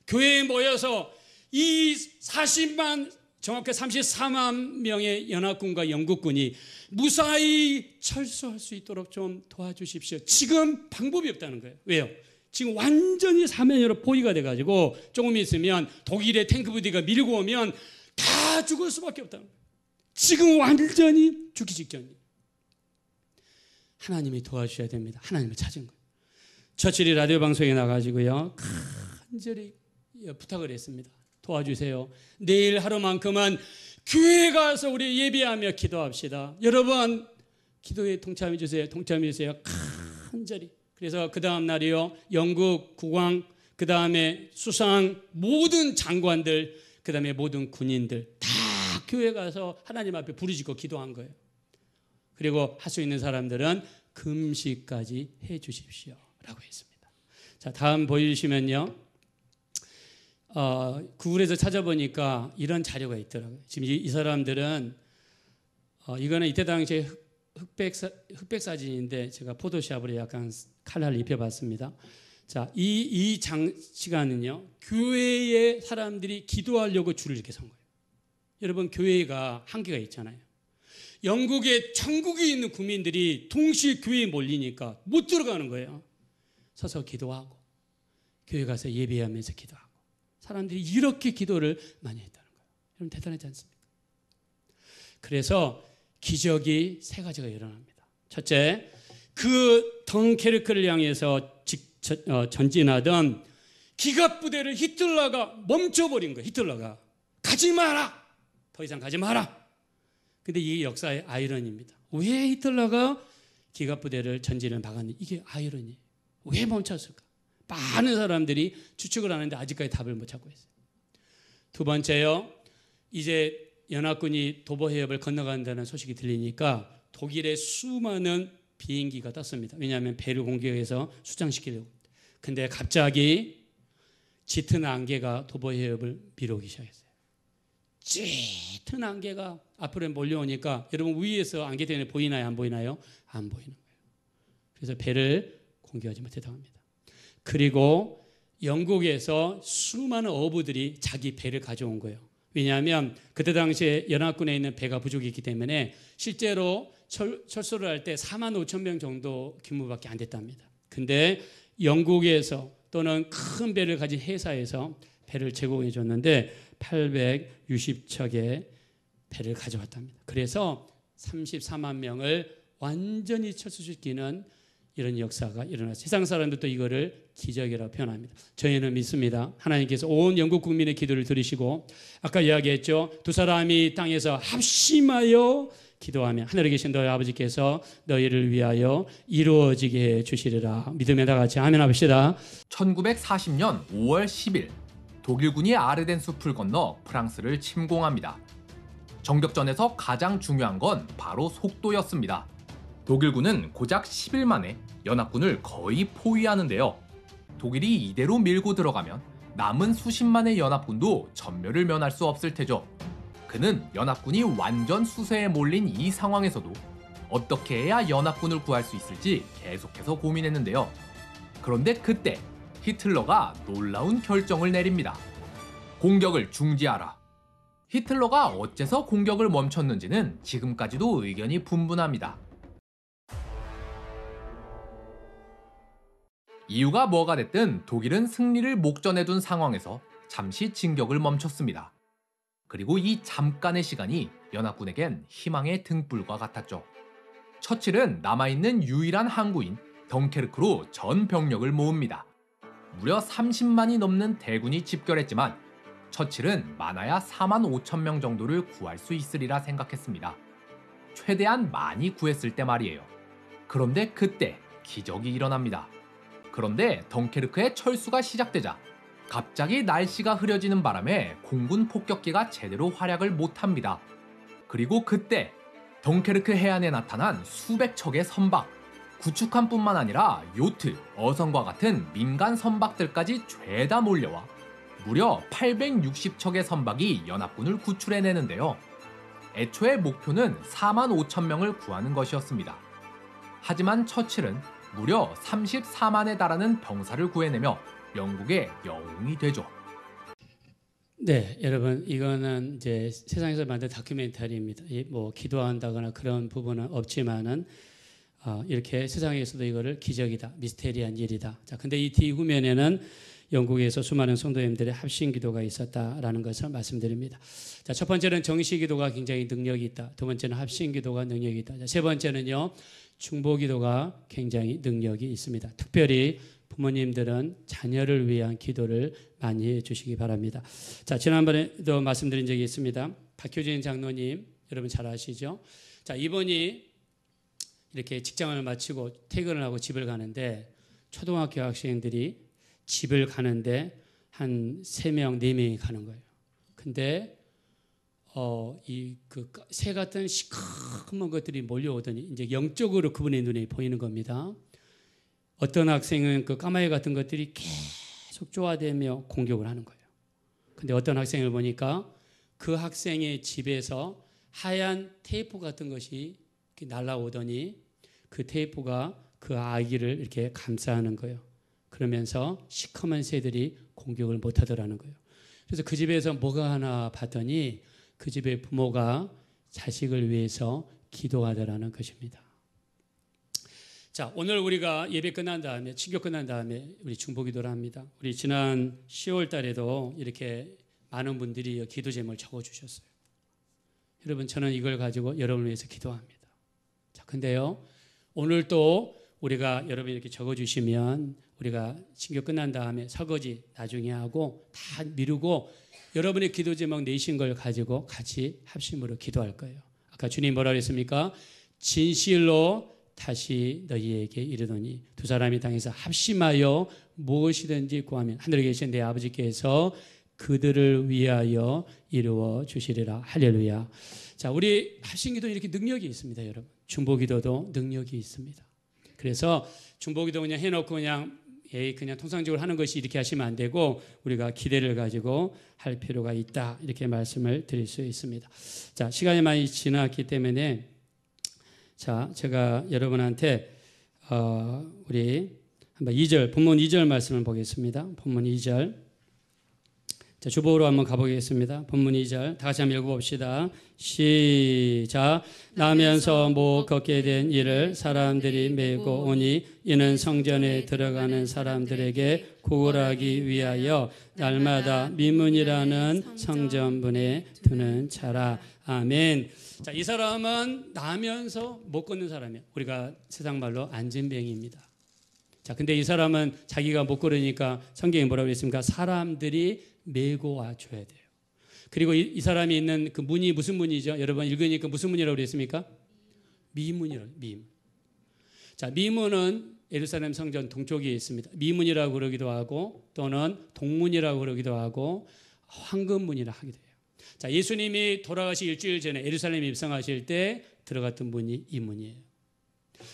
A: 교회에 모여서 이 40만, 정확히 34만 명의 연합군과 영국군이 무사히 철수할 수 있도록 좀 도와주십시오. 지금 방법이 없다는 거예요. 왜요? 지금 완전히 사면으로 포위가 돼가지고 조금 있으면 독일의 탱크 부대가 밀고 오면 다 죽을 수밖에 없다는 거예요. 지금 완전히 죽기 직전이에요. 하나님이 도와주셔야 됩니다. 하나님을 찾은 거예요. 처칠이 라디오 방송에 나가지고요, 간절히 부탁을 했습니다. 도와주세요. 내일 하루만큼은 교회에 가서 우리 예배하며 기도합시다. 여러분 기도에 동참해 주세요. 동참해 주세요. 간절히. 그래서 그 다음 날이요, 영국 국왕, 그 다음에 수상, 모든 장관들, 그 다음에 모든 군인들 다 교회 가서 하나님 앞에 부르짖고 기도한 거예요. 그리고 할 수 있는 사람들은 금식까지 해 주십시오. 라고 했습니다. 자, 다음 보여주시면요. 구글에서 찾아보니까 이런 자료가 있더라고요. 지금 이 사람들은 이거는 이때 당시에 흑백 사진인데 제가 포토샵으로 약간 컬러를 입혀봤습니다. 자, 이 시간은요, 교회에 사람들이 기도하려고 줄을 이렇게 선 거예요. 여러분, 교회가 한계가 있잖아요. 영국에 천국에 있는 국민들이 동시에 교회에 몰리니까 못 들어가는 거예요. 서서 기도하고 교회 가서 예배하면서 기도하고 사람들이 이렇게 기도를 많이 했다는 거예요. 여러분, 대단하지 않습니까? 그래서 기적이 세 가지가 일어납니다. 첫째, 그 덩케르크를 향해서 전진하던 기갑부대를 히틀러가 멈춰버린 거예요. 히틀러가 가지 마라, 더 이상 가지 마라. 근데 이게 역사의 아이러니입니다. 왜 히틀러가 기갑부대를 전진을 막았는지, 이게 아이러니예요. 왜 멈췄을까? 많은 사람들이 추측을 하는데 아직까지 답을 못 찾고 있어요. 두 번째요, 이제 연합군이 도보 해협을 건너간다는 소식이 들리니까 독일의 수많은 비행기가 떴습니다. 왜냐하면 배를 공격해서 수장시키려고. 근데 갑자기 짙은 안개가 도보 해협을 밀어오기 시작했어요. 짙은 안개가 앞으로 몰려오니까 여러분, 위에서 안개 때문에 보이나요? 안 보이나요? 안 보이는 거예요. 그래서 배를 공격하지 못했다고 합니다. 그리고 영국에서 수많은 어부들이 자기 배를 가져온 거예요. 왜냐하면 그때 당시에 연합군에 있는 배가 부족했기 때문에 실제로 철수를 할 때 4만 5천 명 정도 규모밖에 안 됐답니다. 근데 영국에서 또는 큰 배를 가진 회사에서 배를 제공해 줬는데 860척의 배를 가져왔답니다. 그래서 34만 명을 완전히 철수시키는 이런 역사가 일어났어요. 세상 사람들도 이거를 기적이라고 표현합니다. 저희는 믿습니다. 하나님께서 온 영국 국민의 기도를 들으시고, 아까 이야기했죠. 두 사람이 땅에서 합심하여 기도하면 하늘에 계신 너희 아버지께서 너희를 위하여 이루어지게 해 주시리라. 믿음에 다 같이 아멘 합시다.
B: 1940년 5월 10일 독일군이 아르덴 숲을 건너 프랑스를 침공합니다. 정격전에서 가장 중요한 건 바로 속도였습니다. 독일군은 고작 10일 만에 연합군을 거의 포위하는데요. 독일이 이대로 밀고 들어가면 남은 수십만의 연합군도 전멸을 면할 수 없을 테죠. 그는 연합군이 완전 수세에 몰린 이 상황에서도 어떻게 해야 연합군을 구할 수 있을지 계속해서 고민했는데요. 그런데 그때 히틀러가 놀라운 결정을 내립니다. 공격을 중지하라. 히틀러가 어째서 공격을 멈췄는지는 지금까지도 의견이 분분합니다. 이유가 뭐가 됐든 독일은 승리를 목전에 둔 상황에서 잠시 진격을 멈췄습니다. 그리고 이 잠깐의 시간이 연합군에겐 희망의 등불과 같았죠. 처칠은 남아있는 유일한 항구인 덩케르크로 전 병력을 모읍니다. 무려 30만이 넘는 대군이 집결했지만 처칠은 많아야 4만 5천 명 정도를 구할 수 있으리라 생각했습니다. 최대한 많이 구했을 때 말이에요. 그런데 그때 기적이 일어납니다. 그런데 덩케르크의 철수가 시작되자 갑자기 날씨가 흐려지는 바람에 공군 폭격기가 제대로 활약을 못합니다. 그리고 그때 덩케르크 해안에 나타난 수백 척의 선박, 구축함뿐만 아니라 요트, 어선과 같은 민간 선박들까지 죄다 몰려와 무려 860척의 선박이 연합군을 구출해내는데요. 애초에 목표는 4만 5천 명을 구하는 것이었습니다. 하지만 처칠은 무려 34만에 달하는 병사를 구해내며 영국의 영웅이 되죠.
A: 네, 여러분, 이거는 이제 세상에서 만든 다큐멘터리입니다. 뭐 기도한다거나 그런 부분은 없지만은 이렇게 세상에서도 이거를 기적이다, 미스테리한 일이다. 자, 근데 이 뒤후면에는 영국에서 수많은 성도님들의 합심 기도가 있었다라는 것을 말씀드립니다. 자, 첫 번째는 정시 기도가 굉장히 능력이 있다. 두 번째는 합심 기도가 능력이 있다. 자, 세 번째는요, 중보 기도가 굉장히 능력이 있습니다. 특별히 부모님들은 자녀를 위한 기도를 많이 해주시기 바랍니다. 자, 지난번에도 말씀드린 적이 있습니다. 박효진 장로님, 여러분 잘 아시죠? 자, 이분이 이렇게 직장을 마치고 퇴근을 하고 집을 가는데 초등학교 학생들이 집을 가는데 한 3명, 4명이 가는 거예요. 근데 새 같은 시커먼 것들이 몰려오더니 이제 영적으로 그분의 눈에 보이는 겁니다. 어떤 학생은 그 까마귀 같은 것들이 계속 쪼아대며 공격을 하는 거예요. 근데 어떤 학생을 보니까 그 학생의 집에서 하얀 테이프 같은 것이 이렇게 날아오더니 그 테이프가 그 아기를 이렇게 감싸는 거예요. 그러면서 시커먼 새들이 공격을 못하더라는 거예요. 그래서 그 집에서 뭐가 하나 봤더니 그 집의 부모가 자식을 위해서 기도하더라는 것입니다. 자, 오늘 우리가 예배 끝난 다음에, 친교 끝난 다음에 우리 중보기도를 합니다. 우리 지난 10월 달에도 이렇게 많은 분들이 기도 제목을 적어주셨어요. 여러분, 저는 이걸 가지고 여러분을 위해서 기도합니다. 자, 근데요, 오늘 또 우리가 여러분이 이렇게 적어주시면 우리가 친교 끝난 다음에 설거지 나중에 하고 다 미루고 여러분의 기도 제목 내신 걸 가지고 같이 합심으로 기도할 거예요. 아까 주님 뭐라 그랬습니까? 진실로 다시 너희에게 이르노니 두 사람이 당해서 합심하여 무엇이든지 구하면 하늘에 계신 내 아버지께서 그들을 위하여 이루어 주시리라. 할렐루야. 자, 우리 합심기도 이렇게 능력이 있습니다, 여러분. 중보기도도 능력이 있습니다. 그래서 중보기도 그냥 해놓고 그냥 통상적으로 하는 것이 이렇게 하시면 안 되고 우리가 기대를 가지고 할 필요가 있다, 이렇게 말씀을 드릴 수 있습니다. 자, 시간이 많이 지났기 때문에 자, 제가 여러분한테 우리 한번 2절, 본문 2절 말씀을 보겠습니다. 본문 2절. 자, 주보로 한번 가보겠습니다. 본문 2절 다 같이 한번 읽어봅시다. 시작. 나면서 못 걷게 된 이를 사람들이 메고 오니 이는 성전에 들어가는 사람들에게 구걸하기 위하여 날마다 미문이라는 성전문에 두는 자라. 아멘. 자, 이 사람은 나면서 못 걷는 사람이에요. 우리가 세상 말로 안진뱅이입니다. 자, 근데 이 사람은 자기가 못 걸으니까 성경에 뭐라고 그랬습니까? 사람들이 메고 와줘야 돼요. 그리고 이 사람이 있는 그 문이 무슨 문이죠? 여러분 읽으니까 무슨 문이라고 그랬습니까? 미문이라고. 미문. 자, 미문은 예루살렘 성전 동쪽에 있습니다. 미문이라고 그러기도 하고 또는 동문이라고 그러기도 하고 황금문이라 하기도 해요. 자, 예수님이 돌아가시 일주일 전에 예루살렘에 입성하실 때 들어갔던 문이 이 문이에요.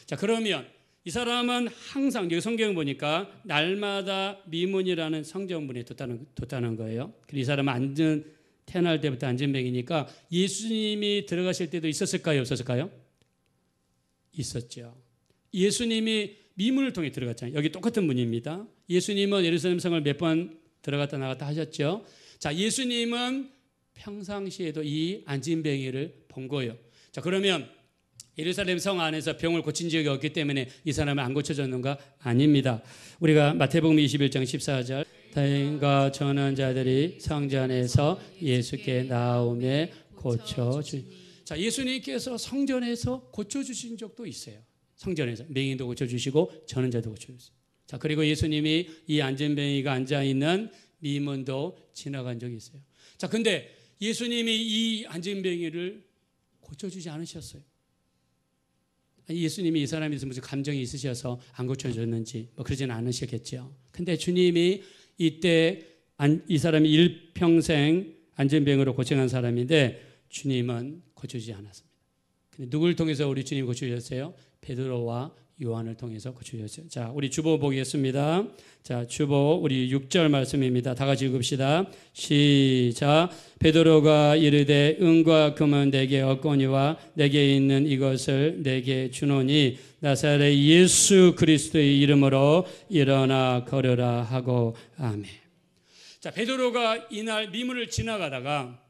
A: 자, 그러면 이 사람은 항상 여기 성경 보니까 날마다 미문이라는 성전문에 뒀다는 거예요. 이 사람은 태어날 때부터 안진뱅이니까 예수님이 들어가실 때도 있었을까요? 없었을까요? 있었죠. 예수님이 미문을 통해 들어갔잖아요. 여기 똑같은 문입니다. 예수님은 예루살렘 성을 몇 번 들어갔다 나갔다 하셨죠. 자, 예수님은 평상시에도 이 안진뱅이를 본 거예요. 자, 그러면 예루살렘 성 안에서 병을 고친 적이 없기 때문에 이 사람은 안 고쳐졌는가? 아닙니다. 우리가 마태복음 21장 14절 다행과 전한 자들이 성전에서 예수께 나오매 고쳐주. 자, 예수님께서 성전에서 고쳐주신 적도 있어요. 성전에서 맹인도 고쳐주시고 전한 자도 고쳐주셨어요. 자, 그리고 예수님이 이 안진뱅이가 앉아있는 미문도 지나간 적이 있어요. 자, 근데 예수님이 이 안진뱅이를 고쳐주지 않으셨어요. 예수님이 이 사람에 대해서 무슨 감정이 있으셔서 안 고쳐줬는지 뭐 그러지는 않으셨겠죠. 근데 주님이 이때 이 사람이 일평생 안진병으로 고생한 사람인데 주님은 고쳐주지 않았습니다. 근데 누굴 통해서 우리 주님이 고쳐주셨어요? 베드로와 요한을 통해서 고쳐주셨어요. 자, 우리 주보 보겠습니다. 자, 주보 우리 6절 말씀입니다. 다 같이 읽읍시다. 시작. 베드로가 이르되 은과 금은 내게 없거니와 내게 있는 이것을 내게 주노니 나사렛 예수 그리스도의 이름으로 일어나 걸으라 하고 아멘. 자, 베드로가 이날 미문을 지나가다가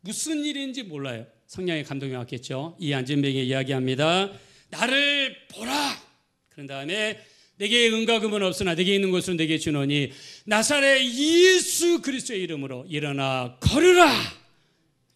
A: 무슨 일인지 몰라요. 성령의 감동이 왔겠죠. 이 안진뱅이 이야기합니다. 나를 보라. 그런 다음에 내게 은과 금은 없으나 내게 있는 것은 내게 주노니 나사렛 예수 그리스도의 이름으로 일어나 걸으라.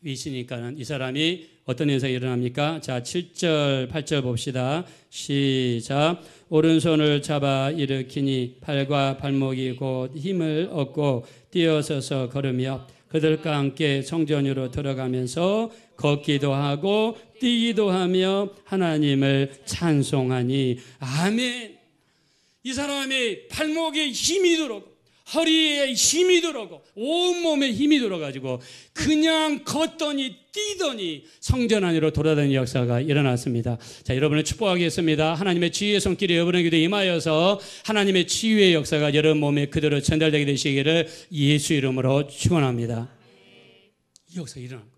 A: 위시니까는 이 사람이 어떤 현상이 일어납니까? 자, 7절 8절 봅시다. 시작. 오른손을 잡아 일으키니 팔과 발목이 곧 힘을 얻고 뛰어서서 걸으며 그들과 함께 성전으로 들어가면서 걷기도 하고 뛰기도 하며 하나님을 찬송하니 아멘. 이 사람의 발목에 힘이 들어오고 허리에 힘이 들어오고 온몸에 힘이 들어가지고 그냥 걷더니 뛰더니 성전 안으로 돌아다니는 역사가 일어났습니다. 자, 여러분을 축복하겠습니다. 하나님의 치유의 손길이 여러분에게도 임하여서 하나님의 치유의 역사가 여러분 몸에 그대로 전달되게 되시기를 예수 이름으로 축원합니다. 이 역사가 일어난 거예요.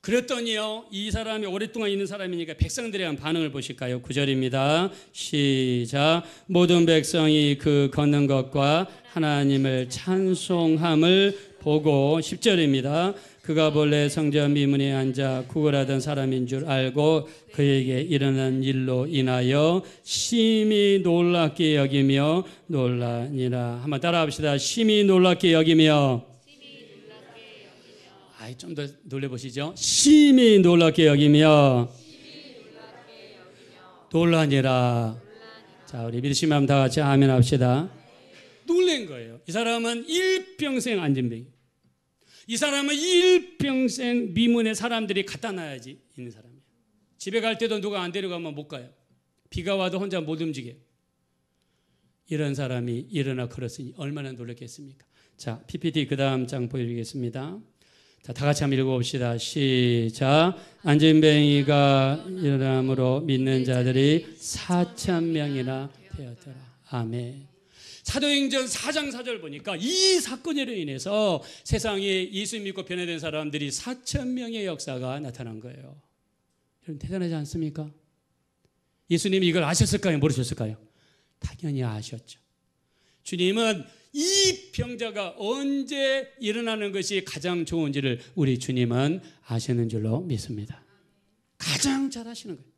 A: 그랬더니요, 이 사람이 오랫동안 있는 사람이니까 백성들에 대한 반응을 보실까요? 9절입니다. 시작. 모든 백성이 그 걷는 것과 하나님을 찬송함을 보고 10절입니다. 그가 본래 성전 미문에 앉아 구걸하던 사람인 줄 알고 그에게 일어난 일로 인하여 심히 놀랍게 여기며 놀라니라. 한번 따라합시다. 심히 놀랍게 여기며. 좀 더 놀래보시죠. 심히 놀랍게 여기며 놀라니라. 자, 우리 믿으시면 다 같이 아멘 합시다. 놀란 거예요. 이 사람은 일평생 안진뱅이. 이 사람은 일평생 미문에 사람들이 갖다 놔야지 있는 사람이에요. 집에 갈 때도 누가 안 데려가면 못 가요. 비가 와도 혼자 못 움직여요. 이런 사람이 일어나 걸었으니 얼마나 놀랐겠습니까? 자, PPT 그 다음 장 보여드리겠습니다. 자, 다 같이 한번 읽어봅시다. 시작. 안진뱅이가 일어남으로 믿는 자들이 4,000명이나 되었더라. 아멘. 사도행전 4장 4절 보니까 이 사건으로 인해서 세상에 예수 믿고 변화된 사람들이 4,000명의 역사가 나타난 거예요. 여러분 대단하지 않습니까? 예수님이 이걸 아셨을까요? 모르셨을까요? 당연히 아셨죠. 주님은 이 병자가 언제 일어나는 것이 가장 좋은지를 우리 주님은 아시는 줄로 믿습니다. 가장 잘 아시는 거예요.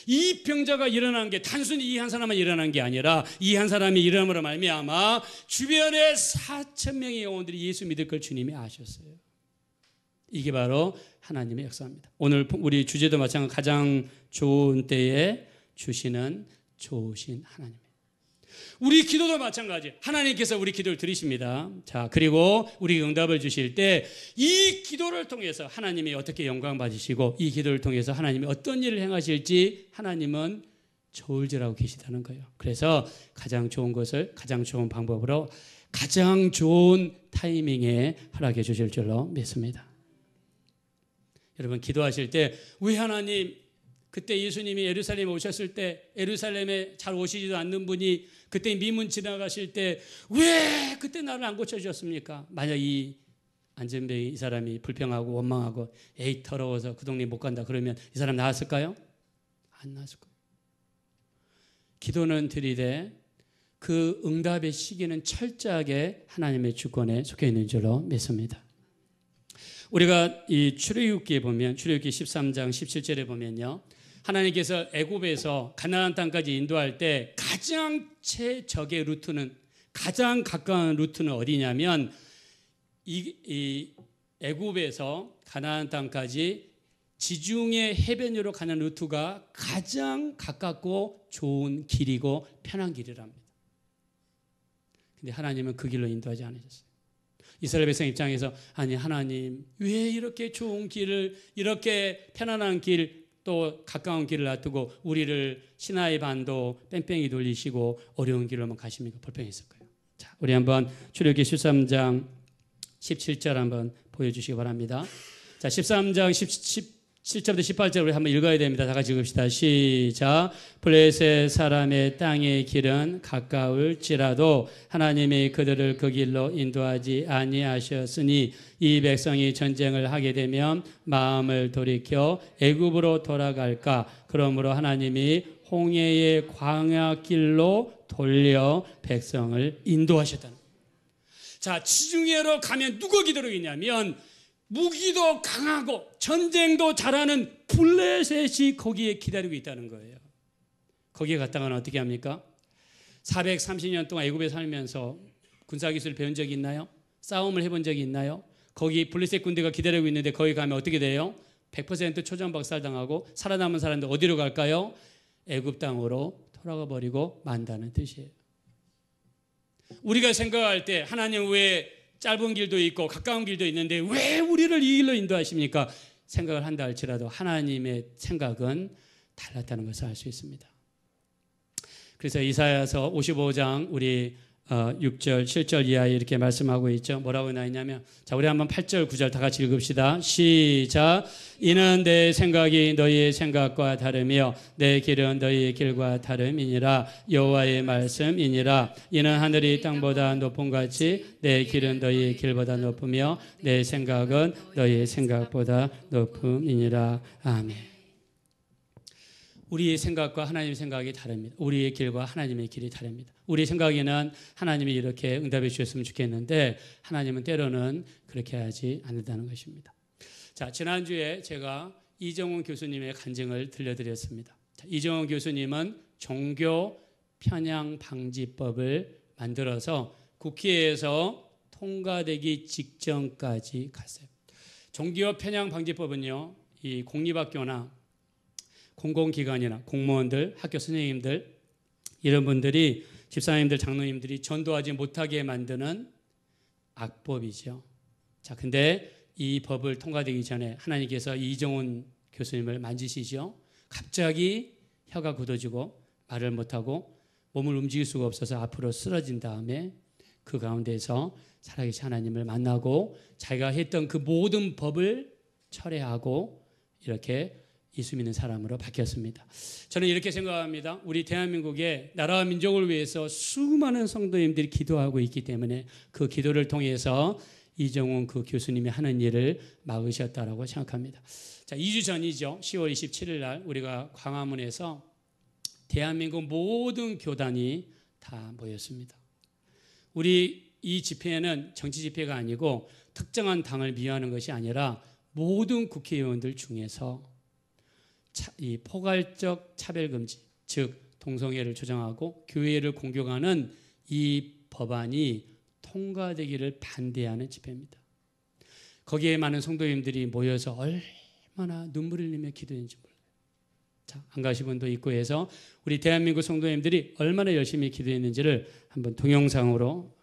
A: 이 병자가 일어난 게 단순히 이 한 사람만 일어난 게 아니라 이 한 사람이 일어남으로 말미암아 주변에 4,000명의 영혼들이 예수 믿을 걸 주님이 아셨어요. 이게 바로 하나님의 역사입니다. 오늘 우리 주제도 마찬가지로 가장 좋은 때에 주시는 좋으신 하나님. 우리 기도도 마찬가지. 하나님께서 우리 기도를 들으십니다. 자, 그리고 우리 응답을 주실 때 이 기도를 통해서 하나님이 어떻게 영광 받으시고 이 기도를 통해서 하나님이 어떤 일을 행하실지 하나님은 저울질하고 계시다는 거예요. 그래서 가장 좋은 것을 가장 좋은 방법으로 가장 좋은 타이밍에 허락해 주실 줄로 믿습니다. 여러분 기도하실 때 왜 하나님 그때 예수님이 예루살렘에 오셨을 때 예루살렘에 잘 오시지도 않는 분이 그때 미문 지나가실 때 왜 그때 나를 안 고쳐주셨습니까? 만약 이 안진뱅이 이 사람이 불평하고 원망하고 에이 더러워서 그 동네 못 간다 그러면 이 사람 나았을까요? 안 나았을 거예요. 기도는 드리되 그 응답의 시기는 철저하게 하나님의 주권에 속해 있는 줄로 믿습니다. 우리가 이 출애굽기에 보면 출애굽기 13장 17절에 보면요. 하나님께서 애굽에서 가나안 땅까지 인도할 때 가장 최적의 루트는 가장 가까운 루트는 어디냐면 이 애굽에서 가나안 땅까지 지중해 해변으로 가는 루트가 가장 가깝고 좋은 길이고 편한 길이랍니다. 근데 하나님은 그 길로 인도하지 않으셨어요. 이스라엘 백성 입장에서 아니 하나님 왜 이렇게 좋은 길을 이렇게 편안한 길 또 가까운 길을 놔두고 우리를 시나이 반도 뺑뺑이 돌리시고 어려운 길로만 가십니까? 불평했을 거예요. 자, 우리 한번 출애굽기 13장 17절 한번 보여주시기 바랍니다. 자, 13장 17절부터 18절 우리 한번 읽어야 됩니다. 다 같이 읽읍시다. 시작. 블레셋 사람의 땅의 길은 가까울지라도 하나님이 그들을 그 길로 인도하지 아니하셨으니 이 백성이 전쟁을 하게 되면 마음을 돌이켜 애굽으로 돌아갈까. 그러므로 하나님이 홍해의 광야길로 돌려 백성을 인도하셨다는 거예요. 자, 지중해로 가면 누가 기다리겠냐면 무기도 강하고 전쟁도 잘하는 블레셋이 거기에 기다리고 있다는 거예요. 거기에 갔다가는 어떻게 합니까? 430년 동안 애굽에 살면서 군사기술 배운 적이 있나요? 싸움을 해본 적이 있나요? 거기 블레셋 군대가 기다리고 있는데 거기 가면 어떻게 돼요? 100% 초전박살당하고 살아남은 사람들 어디로 갈까요? 애굽 땅으로 돌아가 버리고 만다는 뜻이에요. 우리가 생각할 때 하나님 왜 짧은 길도 있고 가까운 길도 있는데 왜 우리를 이 길로 인도하십니까? 생각을 한다 할지라도 하나님의 생각은 달랐다는 것을 알 수 있습니다. 그래서 이사야서 55장 우리 6절, 7절 이하에 이렇게 말씀하고 있죠. 뭐라고 나와 있냐면, 자, 우리 한번 8절, 9절 다 같이 읽읍시다. 시작. 이는 내 생각이 너희의 생각과 다르며 내 길은 너희의 길과 다름이니라. 여호와의 말씀이니라. 이는 하늘이 땅보다 높음 같이 내 길은 너희의 길보다 높으며 내 생각은 너희의 생각보다 높음이니라. 아멘. 우리의 생각과 하나님의 생각이 다릅니다. 우리의 길과 하나님의 길이 다릅니다. 우리의 생각에는 하나님이 이렇게 응답해 주셨으면 좋겠는데 하나님은 때로는 그렇게 하지 않는다는 것입니다. 자, 지난주에 제가 이정훈 교수님의 간증을 들려드렸습니다. 자, 이정훈 교수님은 종교 편향 방지법을 만들어서 국회에서 통과되기 직전까지 갔어요. 종교 편향 방지법은요, 이 공립학교나 공공기관이나 공무원들, 학교 선생님들, 이런 분들이, 집사님들, 장로님들이 전도하지 못하게 만드는 악법이죠. 자, 근데 이 법을 통과되기 전에 하나님께서 이정훈 교수님을 만지시죠. 갑자기 혀가 굳어지고 말을 못하고 몸을 움직일 수가 없어서 앞으로 쓰러진 다음에 그 가운데서 살아계신 하나님을 만나고 자기가 했던 그 모든 법을 철회하고 이렇게 예수 믿는 사람으로 바뀌었습니다. 저는 이렇게 생각합니다. 우리 대한민국의 나라와 민족을 위해서 수많은 성도님들이 기도하고 있기 때문에 그 기도를 통해서 이정훈 그 교수님이 하는 일을 막으셨다라고 생각합니다. 자, 2주 전이죠. 10월 27일 날 우리가 광화문에서 대한민국 모든 교단이 다 모였습니다. 우리 이 집회는 정치 집회가 아니고 특정한 당을 비하하는 것이 아니라 모든 국회의원들 중에서 이 포괄적 차별금지, 즉 동성애를 조장하고 교회를 공격하는 이 법안이 통과되기를 반대하는 집회입니다. 거기에 많은 성도님들이 모여서 얼마나 눈물을 흘리며 기도했는지 몰라요. 자, 안 가신 분도 있고 해서 우리 대한민국 성도님들이 얼마나 열심히 기도했는지를 한번 동영상으로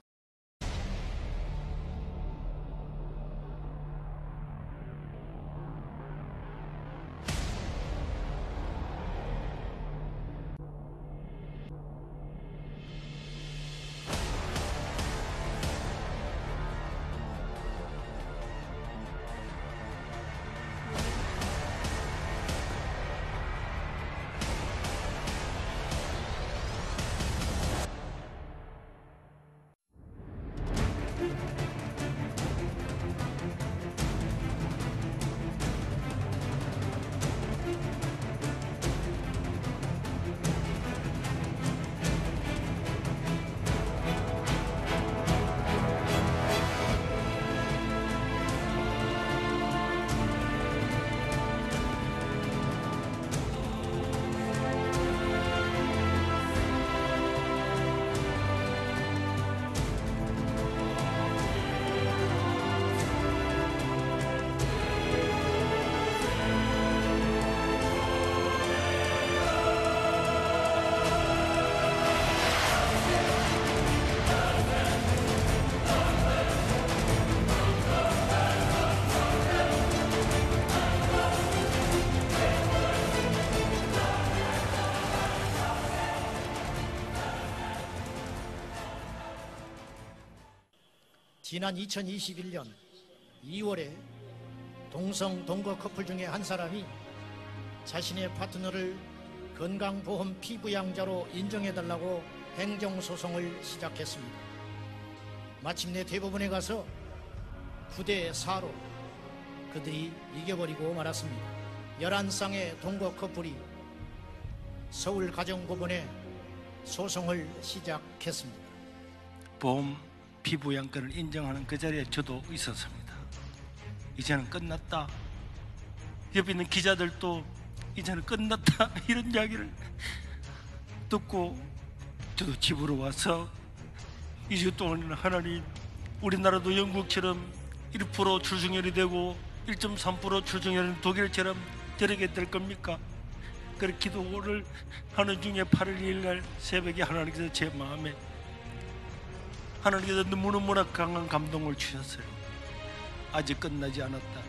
C: 지난 2021년 2월에 동성 동거 커플 중에 한 사람이 자신의 파트너를 건강보험 피부양자로 인정해달라고 행정소송을 시작했습니다. 마침내 대법원에 가서 9대 4로 그들이 이겨버리고 말았습니다. 11쌍의 동거 커플이 서울가정법원에 소송을 시작했습니다.
D: 보험 피부양가를 인정하는 그 자리에 저도 있었습니다. 이제는 끝났다. 옆에 있는 기자들도 이제는 끝났다 이런 이야기를 듣고 저도 집으로 와서 2주 동안 하나님, 우리나라도 영국처럼 1% 출생률이 되고 1.3% 출생률은 독일처럼 저렇게 될 겁니까? 그렇게 기도를 하는 중에 8월 2일 날 새벽에 하나님께서 제 마음에 하나님께서 너무너무나 강한 감동을 주셨어요. 아직 끝나지 않았다.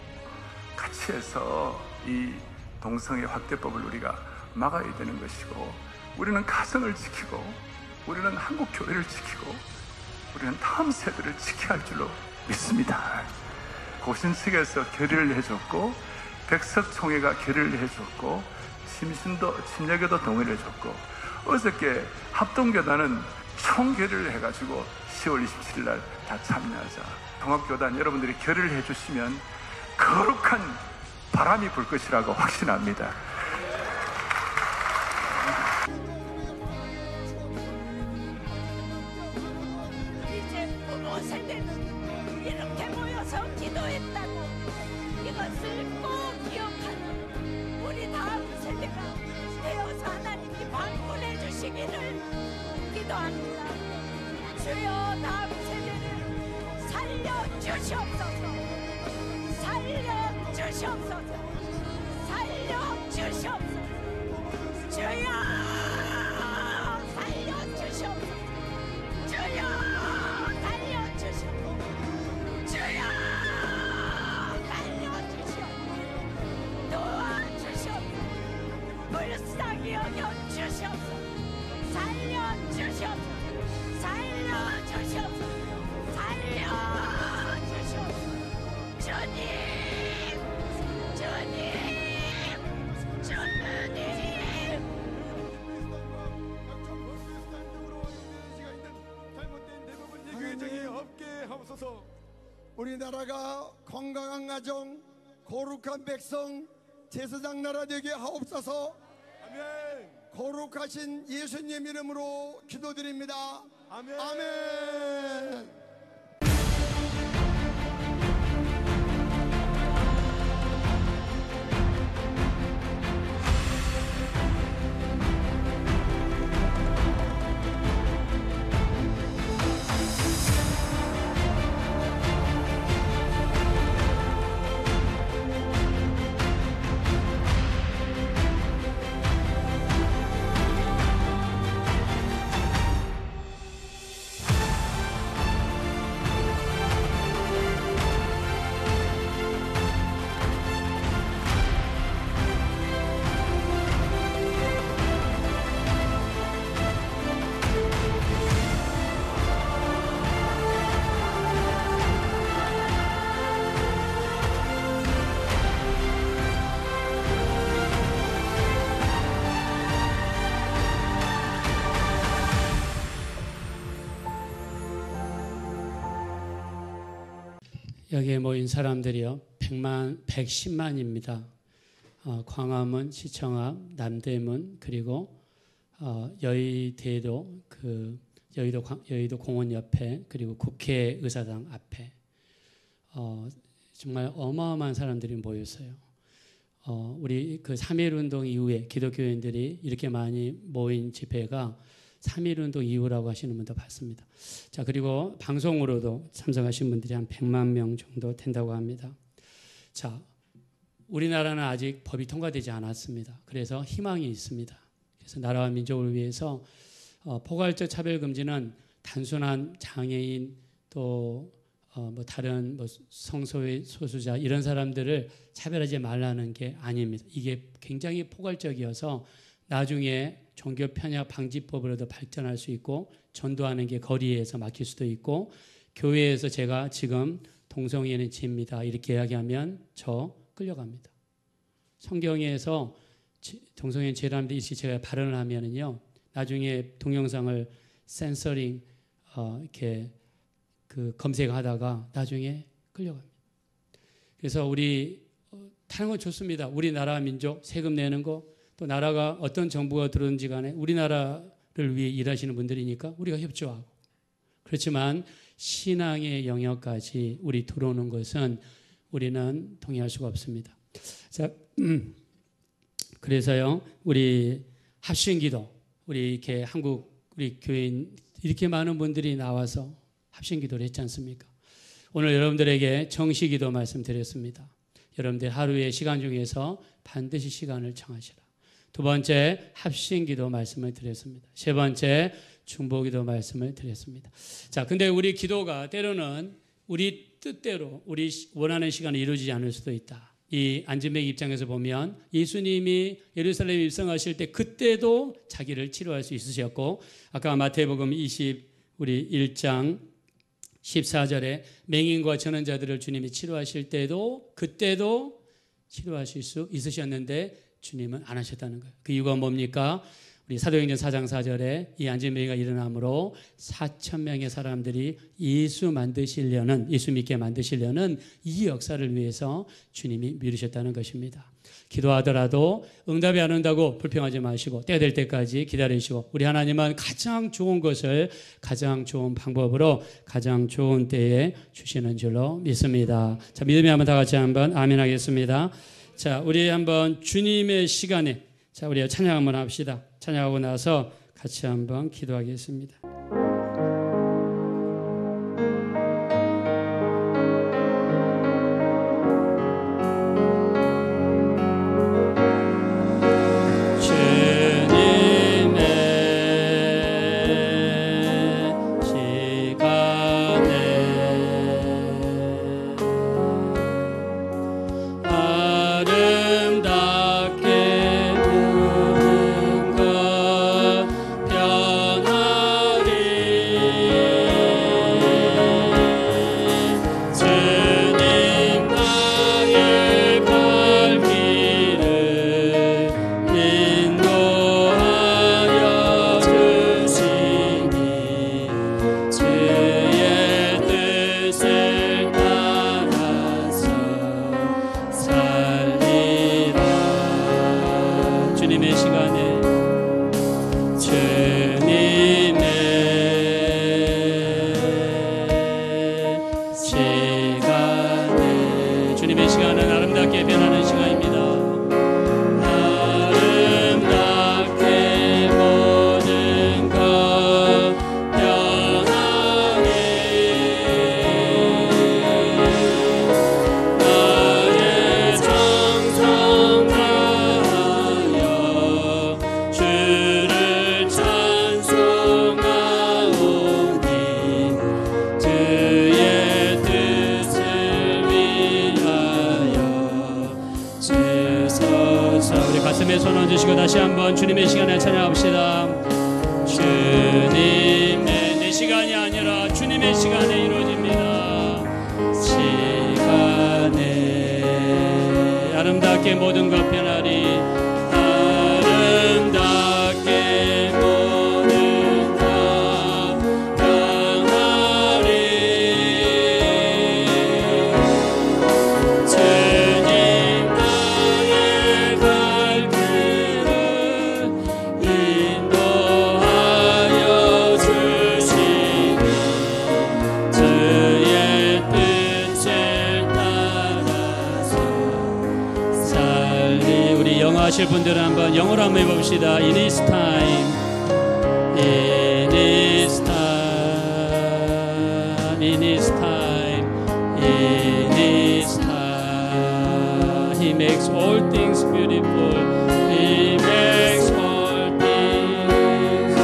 E: 같이 해서 이 동성애 확대법을 우리가 막아야 되는 것이고, 우리는 가정을 지키고, 우리는 한국 교회를 지키고, 우리는 다음 세대를 지켜야 할 줄로 믿습니다. 고신 측에서 결의를 해줬고, 백석총회가 결의를 해줬고, 침례교도 동의를 해줬고, 어저께 합동교단은 총결의를 해가지고 10월 27일 날 다 참여하자. 통합교단 여러분들이 결의를 해주시면 거룩한 바람이 불 것이라고 확신합니다.
F: 이제 부모 세대는 이렇게 모여서 기도했다고 이것을 꼭 기억하는 우리 다음 세대가 되어서 하나님께 방문해 주시기를 기도합니다. 주여, 다음 세대를 살려주시옵소서. 살려주시옵소서. 살려주시옵소서. 주여, 살려주시옵소서. 주여, 살려주시옵소서. 주여, 살려주시옵소서. 도와주시옵소서. 불쌍히 여겨주시옵소서. 살려주시옵소서. 살려주시옵소서. 살려주시옵소서. 주님, 주님, 주님.
G: 하나님 없게 하옵소서. 우리나라가 건강한 가정, 거룩한 백성, 제사장 나라 되게 하옵소서. 아멘. 거룩하신 예수님 이름으로 기도드립니다. 아멘. 아멘.
A: 여기에 모인 사람들이요, 110만입니다. 광화문, 시청 앞, 남대문, 그리고 여의대도 여의도 공원 옆에, 그리고 국회의사당 앞에 정말 어마어마한 사람들이 모였어요. 우리 그 3.1운동 이후에 기독교인들이 이렇게 많이 모인 집회가 3.1운동 이후라고 하시는 분도 봤습니다. 자, 그리고 방송으로도 참석하신 분들이 한 100만 명 정도 된다고 합니다. 자, 우리나라는 아직 법이 통과되지 않았습니다. 그래서 희망이 있습니다. 그래서 나라와 민족을 위해서 포괄적 차별금지는 단순한 장애인 또 뭐 다른 뭐 성소수자 소수자 이런 사람들을 차별하지 말라는 게 아닙니다. 이게 굉장히 포괄적이어서 나중에 종교 편향 방지법으로도 발전할 수 있고, 전도하는 게 거리에서 막힐 수도 있고, 교회에서 제가 지금 동성애는 죄입니다 이렇게 이야기하면 저 끌려갑니다. 성경에서 동성애 죄라는데 이렇게 제가 발언을 하면은요, 나중에 동영상을 센서링 이렇게 그 검색하다가 나중에 끌려갑니다. 그래서 우리 다른 건 좋습니다. 우리나라 민족 세금 내는 거, 또 나라가 어떤 정부가 들어오든지 간에 우리나라를 위해 일하시는 분들이니까 우리가 협조하고, 그렇지만 신앙의 영역까지 우리 들어오는 것은 우리는 동의할 수가 없습니다. 자, 그래서요, 우리 합심기도, 우리 이렇게 한국 우리 교인 이렇게 많은 분들이 나와서 합심기도를 했지 않습니까? 오늘 여러분들에게 정시기도 말씀드렸습니다. 여러분들 하루의 시간 중에서 반드시 시간을 정하시라. 두 번째, 합심기도 말씀을 드렸습니다. 세 번째, 중보기도 말씀을 드렸습니다. 자, 근데 우리 기도가 때로는 우리 뜻대로 우리 원하는 시간에 이루어지지 않을 수도 있다. 이 안진뱅 입장에서 보면 예수님이 예루살렘에 입성하실 때 그때도 자기를 치료할 수 있으셨고, 아까 마태복음 1장 14절에 맹인과 전원자들을 주님이 치료하실 때도 그때도 치료하실 수 있으셨는데 주님은 안 하셨다는 거예요. 그 이유가 뭡니까? 우리 사도행전 4장 4절에 이 안진뱅이가 일어남으로 4,000명의 사람들이 예수 믿게 만드시려는 이 역사를 위해서 주님이 미루셨다는 것입니다. 기도하더라도 응답이 안 온다고 불평하지 마시고 때가 될 때까지 기다리시고 우리 하나님은 가장 좋은 것을 가장 좋은 방법으로 가장 좋은 때에 주시는 줄로 믿습니다. 자, 믿음이 한번 다 같이 한번 아멘 하겠습니다. 자, 우리 한번 주님의 시간에 자, 우리 찬양 한번 합시다. 찬양하고 나서 같이 한번 기도하겠습니다. 손 얹으시고 다시 한번 주님의 시간에 찬양합시다. 주님의 내 시간이 아니라 주님의 시간에 이루어집니다. 시간에 아름답게 모든 것 변하리. 아름답게 모든 것 변하리. 주님 나의 갈 길을 인도하여 주시니 주의 뜻을 따라서 살리. 우리 영어 하실 분들은 한번 영어로 한번 해봅시다. In His time, in His time, in His time, in His time, He makes all things beautiful. He makes all things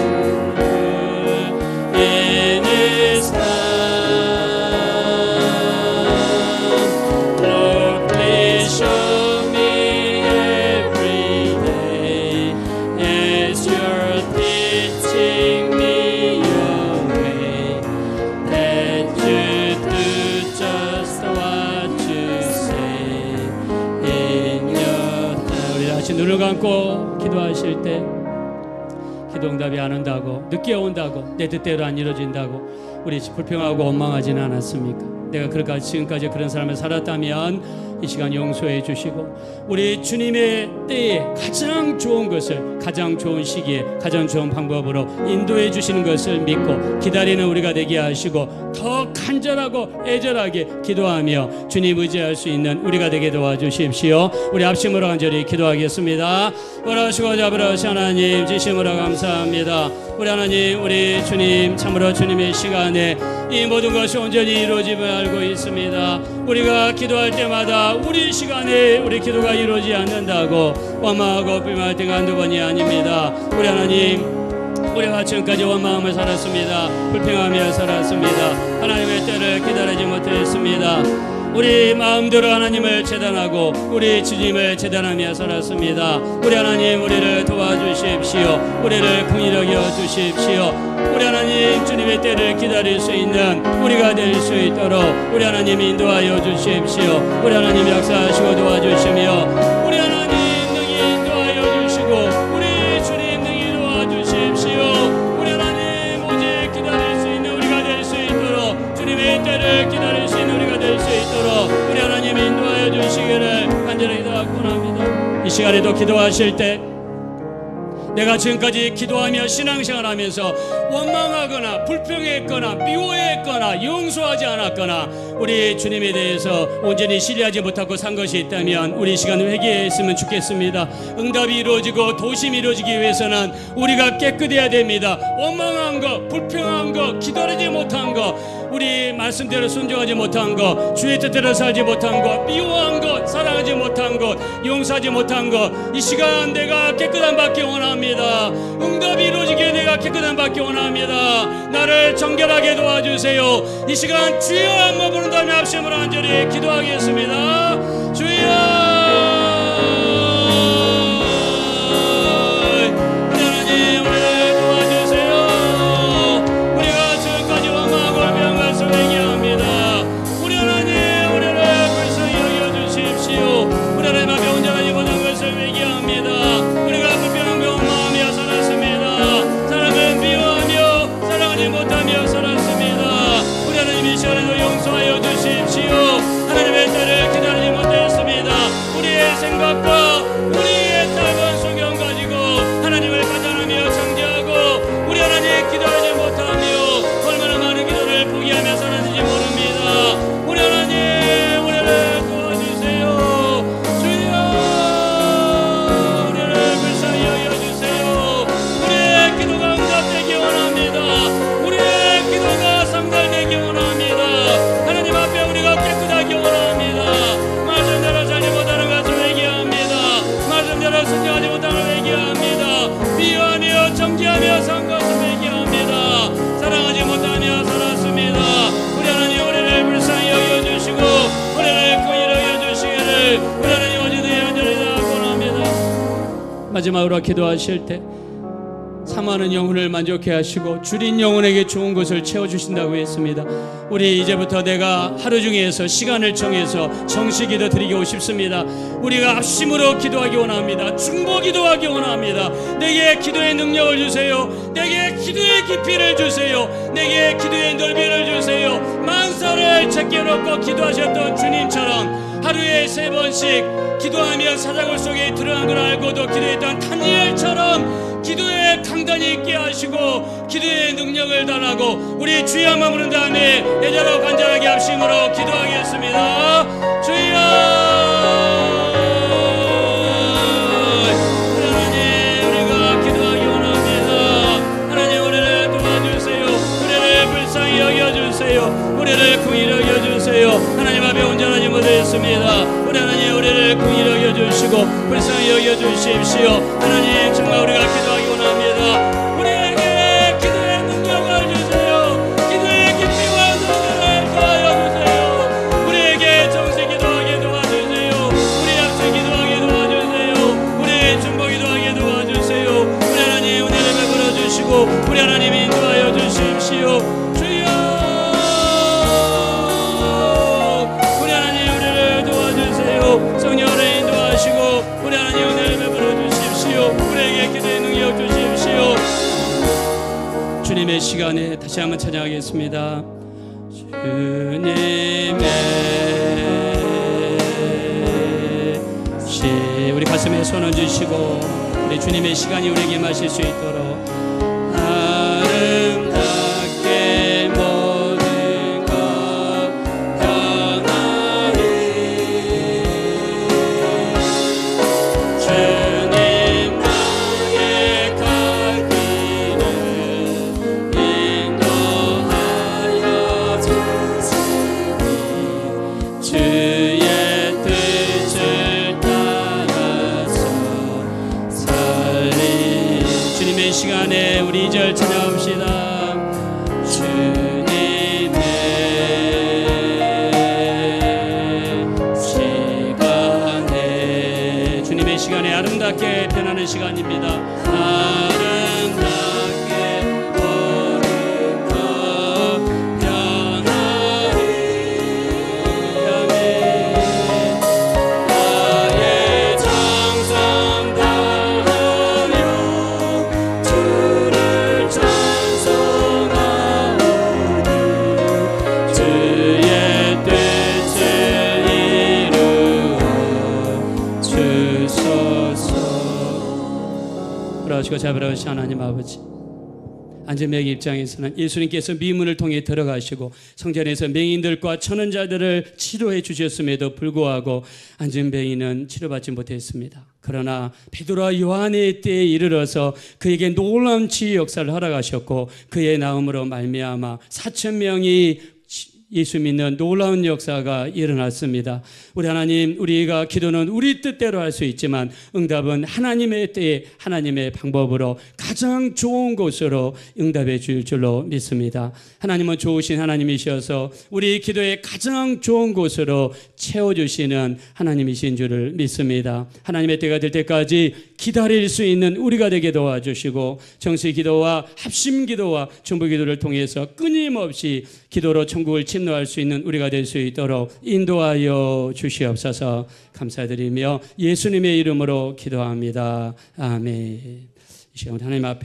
A: beautiful. In His time, Lord, please show me every day as You're teaching me Your way, that You do just what You say in Your time. 우리 다시 눈을 감고 기도하실 때 기도 응답이 안 온다고, 늦게 온다고, 내 뜻대로 안 이루어진다고 우리 불평하고 원망하지는 않았습니까? 내가 지금까지 그런 삶을 살았다면 이 시간 용서해 주시고 우리 주님의 때에 가장 좋은 것을 가장 좋은 시기에 가장 좋은 방법으로 인도해 주시는 것을 믿고 기다리는 우리가 되게 하시고 더 간절하고 애절하게 기도하며 주님 의지할 수 있는 우리가 되게 도와주십시오. 우리 합심으로 간절히 기도하겠습니다. 원하시고자 아버지 하나님 지심으로 감사합니다. 우리 하나님 우리 주님 참으로 주님의 시간에 이 모든 것이 온전히 이루어짐을 알고 있습니다. 우리가 기도할 때마다 우리 시간에 우리 기도가 이루어지지 않는다고 원망하고 불평할 때가 한두 번이 아닙니다. 우리 하나님 우리가 지금까지 원망하며 살았습니다. 불평하며 살았습니다. 하나님의 때를 기다리지 못했습니다. 우리 마음대로 하나님을 재단하고 우리 주님을 재단하며 살았습니다. 우리 하나님 우리를 도와주십시오. 우리를 긍휼히 여겨 주십시오. 우리 하나님 주님의 때를 기다릴 수 있는 우리가 될 수 있도록 우리 하나님 인도하여 주십시오. 우리 하나님 역사하시고 도와주시며 우리 하나님 능히 인도하여 주시고 우리 주님 능히 도와주십시오. 우리 하나님 오직 기다릴 수 있는 우리가 될 수 있도록 주님의 때를 기다릴 수 있는 우리가 될 수 있도록 우리 하나님 인도하여 주시기를 간절히 기도합니다. 이 시간에도 기도하실 때 내가 지금까지 기도하며 신앙생활하면서 원망하거나 불평했거나 미워했거나 용서하지 않았거나 우리 주님에 대해서 온전히 신뢰하지 못하고 산 것이 있다면 우리 시간 회개했으면 좋겠습니다. 응답이 이루어지고 도심이 이루어지기 위해서는 우리가 깨끗해야 됩니다. 원망한 것, 불평한 것, 기다리지 못한 것, 우리 말씀대로 순종하지 못한 것, 주의 뜻대로 살지 못한 것, 미워한 것, 사랑하지 못한 것, 용서하지 못한 것, 이 시간 내가 깨끗한 받기 원합니다. 응답이 이루어지게 내가 깨끗한 받기 원합니다. 나를 정결하게 도와주세요. 이 시간 주여 한번 부른 다음에 합심으로 간절히 기도하겠습니다. 주여 용서하여 주십시오. 하나님의 때를 기다리지 못했습니다. 우리의 생각과 우리의 짧은 소견 가지고 하나님을 가장하며 상대하고 우리 하나님 기도하지 못하며 얼마나 많은 기도를 포기하며 살았는지 모릅니다. 우리 하나님 우리를 도와주세요. 주여 우리를 불쌍히 여겨주세요. 우리의 기도가 응답되기 원합니다. 우리의 기도가 상달되기 원합니다. 하나님 앞에 우리가 깨끗하기 원합니다. 말씀대로 살지 못하는 것을 회개합니다. 말씀대로 순종하지 못하는 것을 회개합니다. 미워하며 정죄하며 산 것을 회개합니다. 사랑하지 못하며 살았습니다. 우리 하나님 우리를 불쌍히 여겨주시고 우리를 긍휼히 여겨주시기를 우리 하나님 어제도 간절히 원합니다. 마지막으로 기도하실 때 사모하는 영혼을 만족해 하시고 줄인 영혼에게 좋은 것을 채워주신다고 했습니다. 우리 이제부터 내가 하루 중에서 시간을 정해서 정식기도 드리고 싶습니다. 우리가 합심으로 기도하기 원합니다. 중보 기도하기 원합니다. 내게 기도의 능력을 주세요. 내게 기도의 깊이를 주세요. 내게 기도의 넓이를 주세요. 만사를 제껴놓고 기도하셨던 주님처럼 하루에 3번씩 기도하며 사자굴 속에 들어간 걸 알고도 기도했던 다니엘처럼 기도의 강단이 있게 하시고 기도의 능력을 달하고 우리 주여 한번 부른 다음에 애절하고 간절하게 합심으로 기도하겠습니다. 주여 하나님 우리가 기도하기 원합니다. 하나님 우리를 도와주세요. 우리를 불쌍히 여겨주세요. 우리를 긍휼히 여겨주세요. 하나님 앞에 온전하지 못했습니다. 우리 하나님 우리를 긍휼히 여겨주시고 불쌍히 여겨주십시오. 하나님 정말 우리가 기도하기 원합니다. 우리에게 기도의 능력을 주세요. 기도의 깊이와 능력을 더하여 주세요. 우리에게 정식 기도하게 도와주세요. 우리 약속 기도하게 도와주세요. 우리 중보 기도하게 도와주세요. 우리 하나님 은혜를 베풀어 주시고 우리 하나님 인도하여 주십시오. 성령을 인도하시고 우리 하나님 은혜를 베풀어 주십시오. 우리에게 기도의 능력 주십시오. 주님의 시간에 다시 한번 찬양하겠습니다. 주님의 시 우리 가슴에 손을 주시고 우리 주님의 시간이 우리에게 마실 수 있도록 시간에 우리 2절 찬양합시다. 주님의 사랑하시고 자비로우신 하나님 아버지, 안전병 입장에서는 예수님께서 미문을 통해 들어가시고 성전에서 맹인들과 천언자들을 치료해 주셨음에도 불구하고 안전병이는 치료받지 못했습니다. 그러나 베드로와 요한의 때에 이르러서 그에게 놀라운 치유 역사를 허락하셨고 그의 나음으로 말미암아 4,000명이 예수 믿는 놀라운 역사가 일어났습니다. 우리 하나님, 우리가 기도는 우리 뜻대로 할 수 있지만 응답은 하나님의 때에 하나님의 방법으로 가장 좋은 곳으로 응답해 줄 줄로 믿습니다. 하나님은 좋으신 하나님이셔서 우리 기도의 가장 좋은 곳으로 채워주시는 하나님이신 줄을 믿습니다. 하나님의 때가 될 때까지 기다릴 수 있는 우리가 되게 도와주시고 정시 기도와 합심 기도와 중보 기도를 통해서 끊임없이 기도로 천국을 침노할 수 있는 우리가 될 수 있도록 인도하여 주시옵소서. 감사드리며 예수님의 이름으로 기도합니다. 아멘. 이 시간 하나님 앞에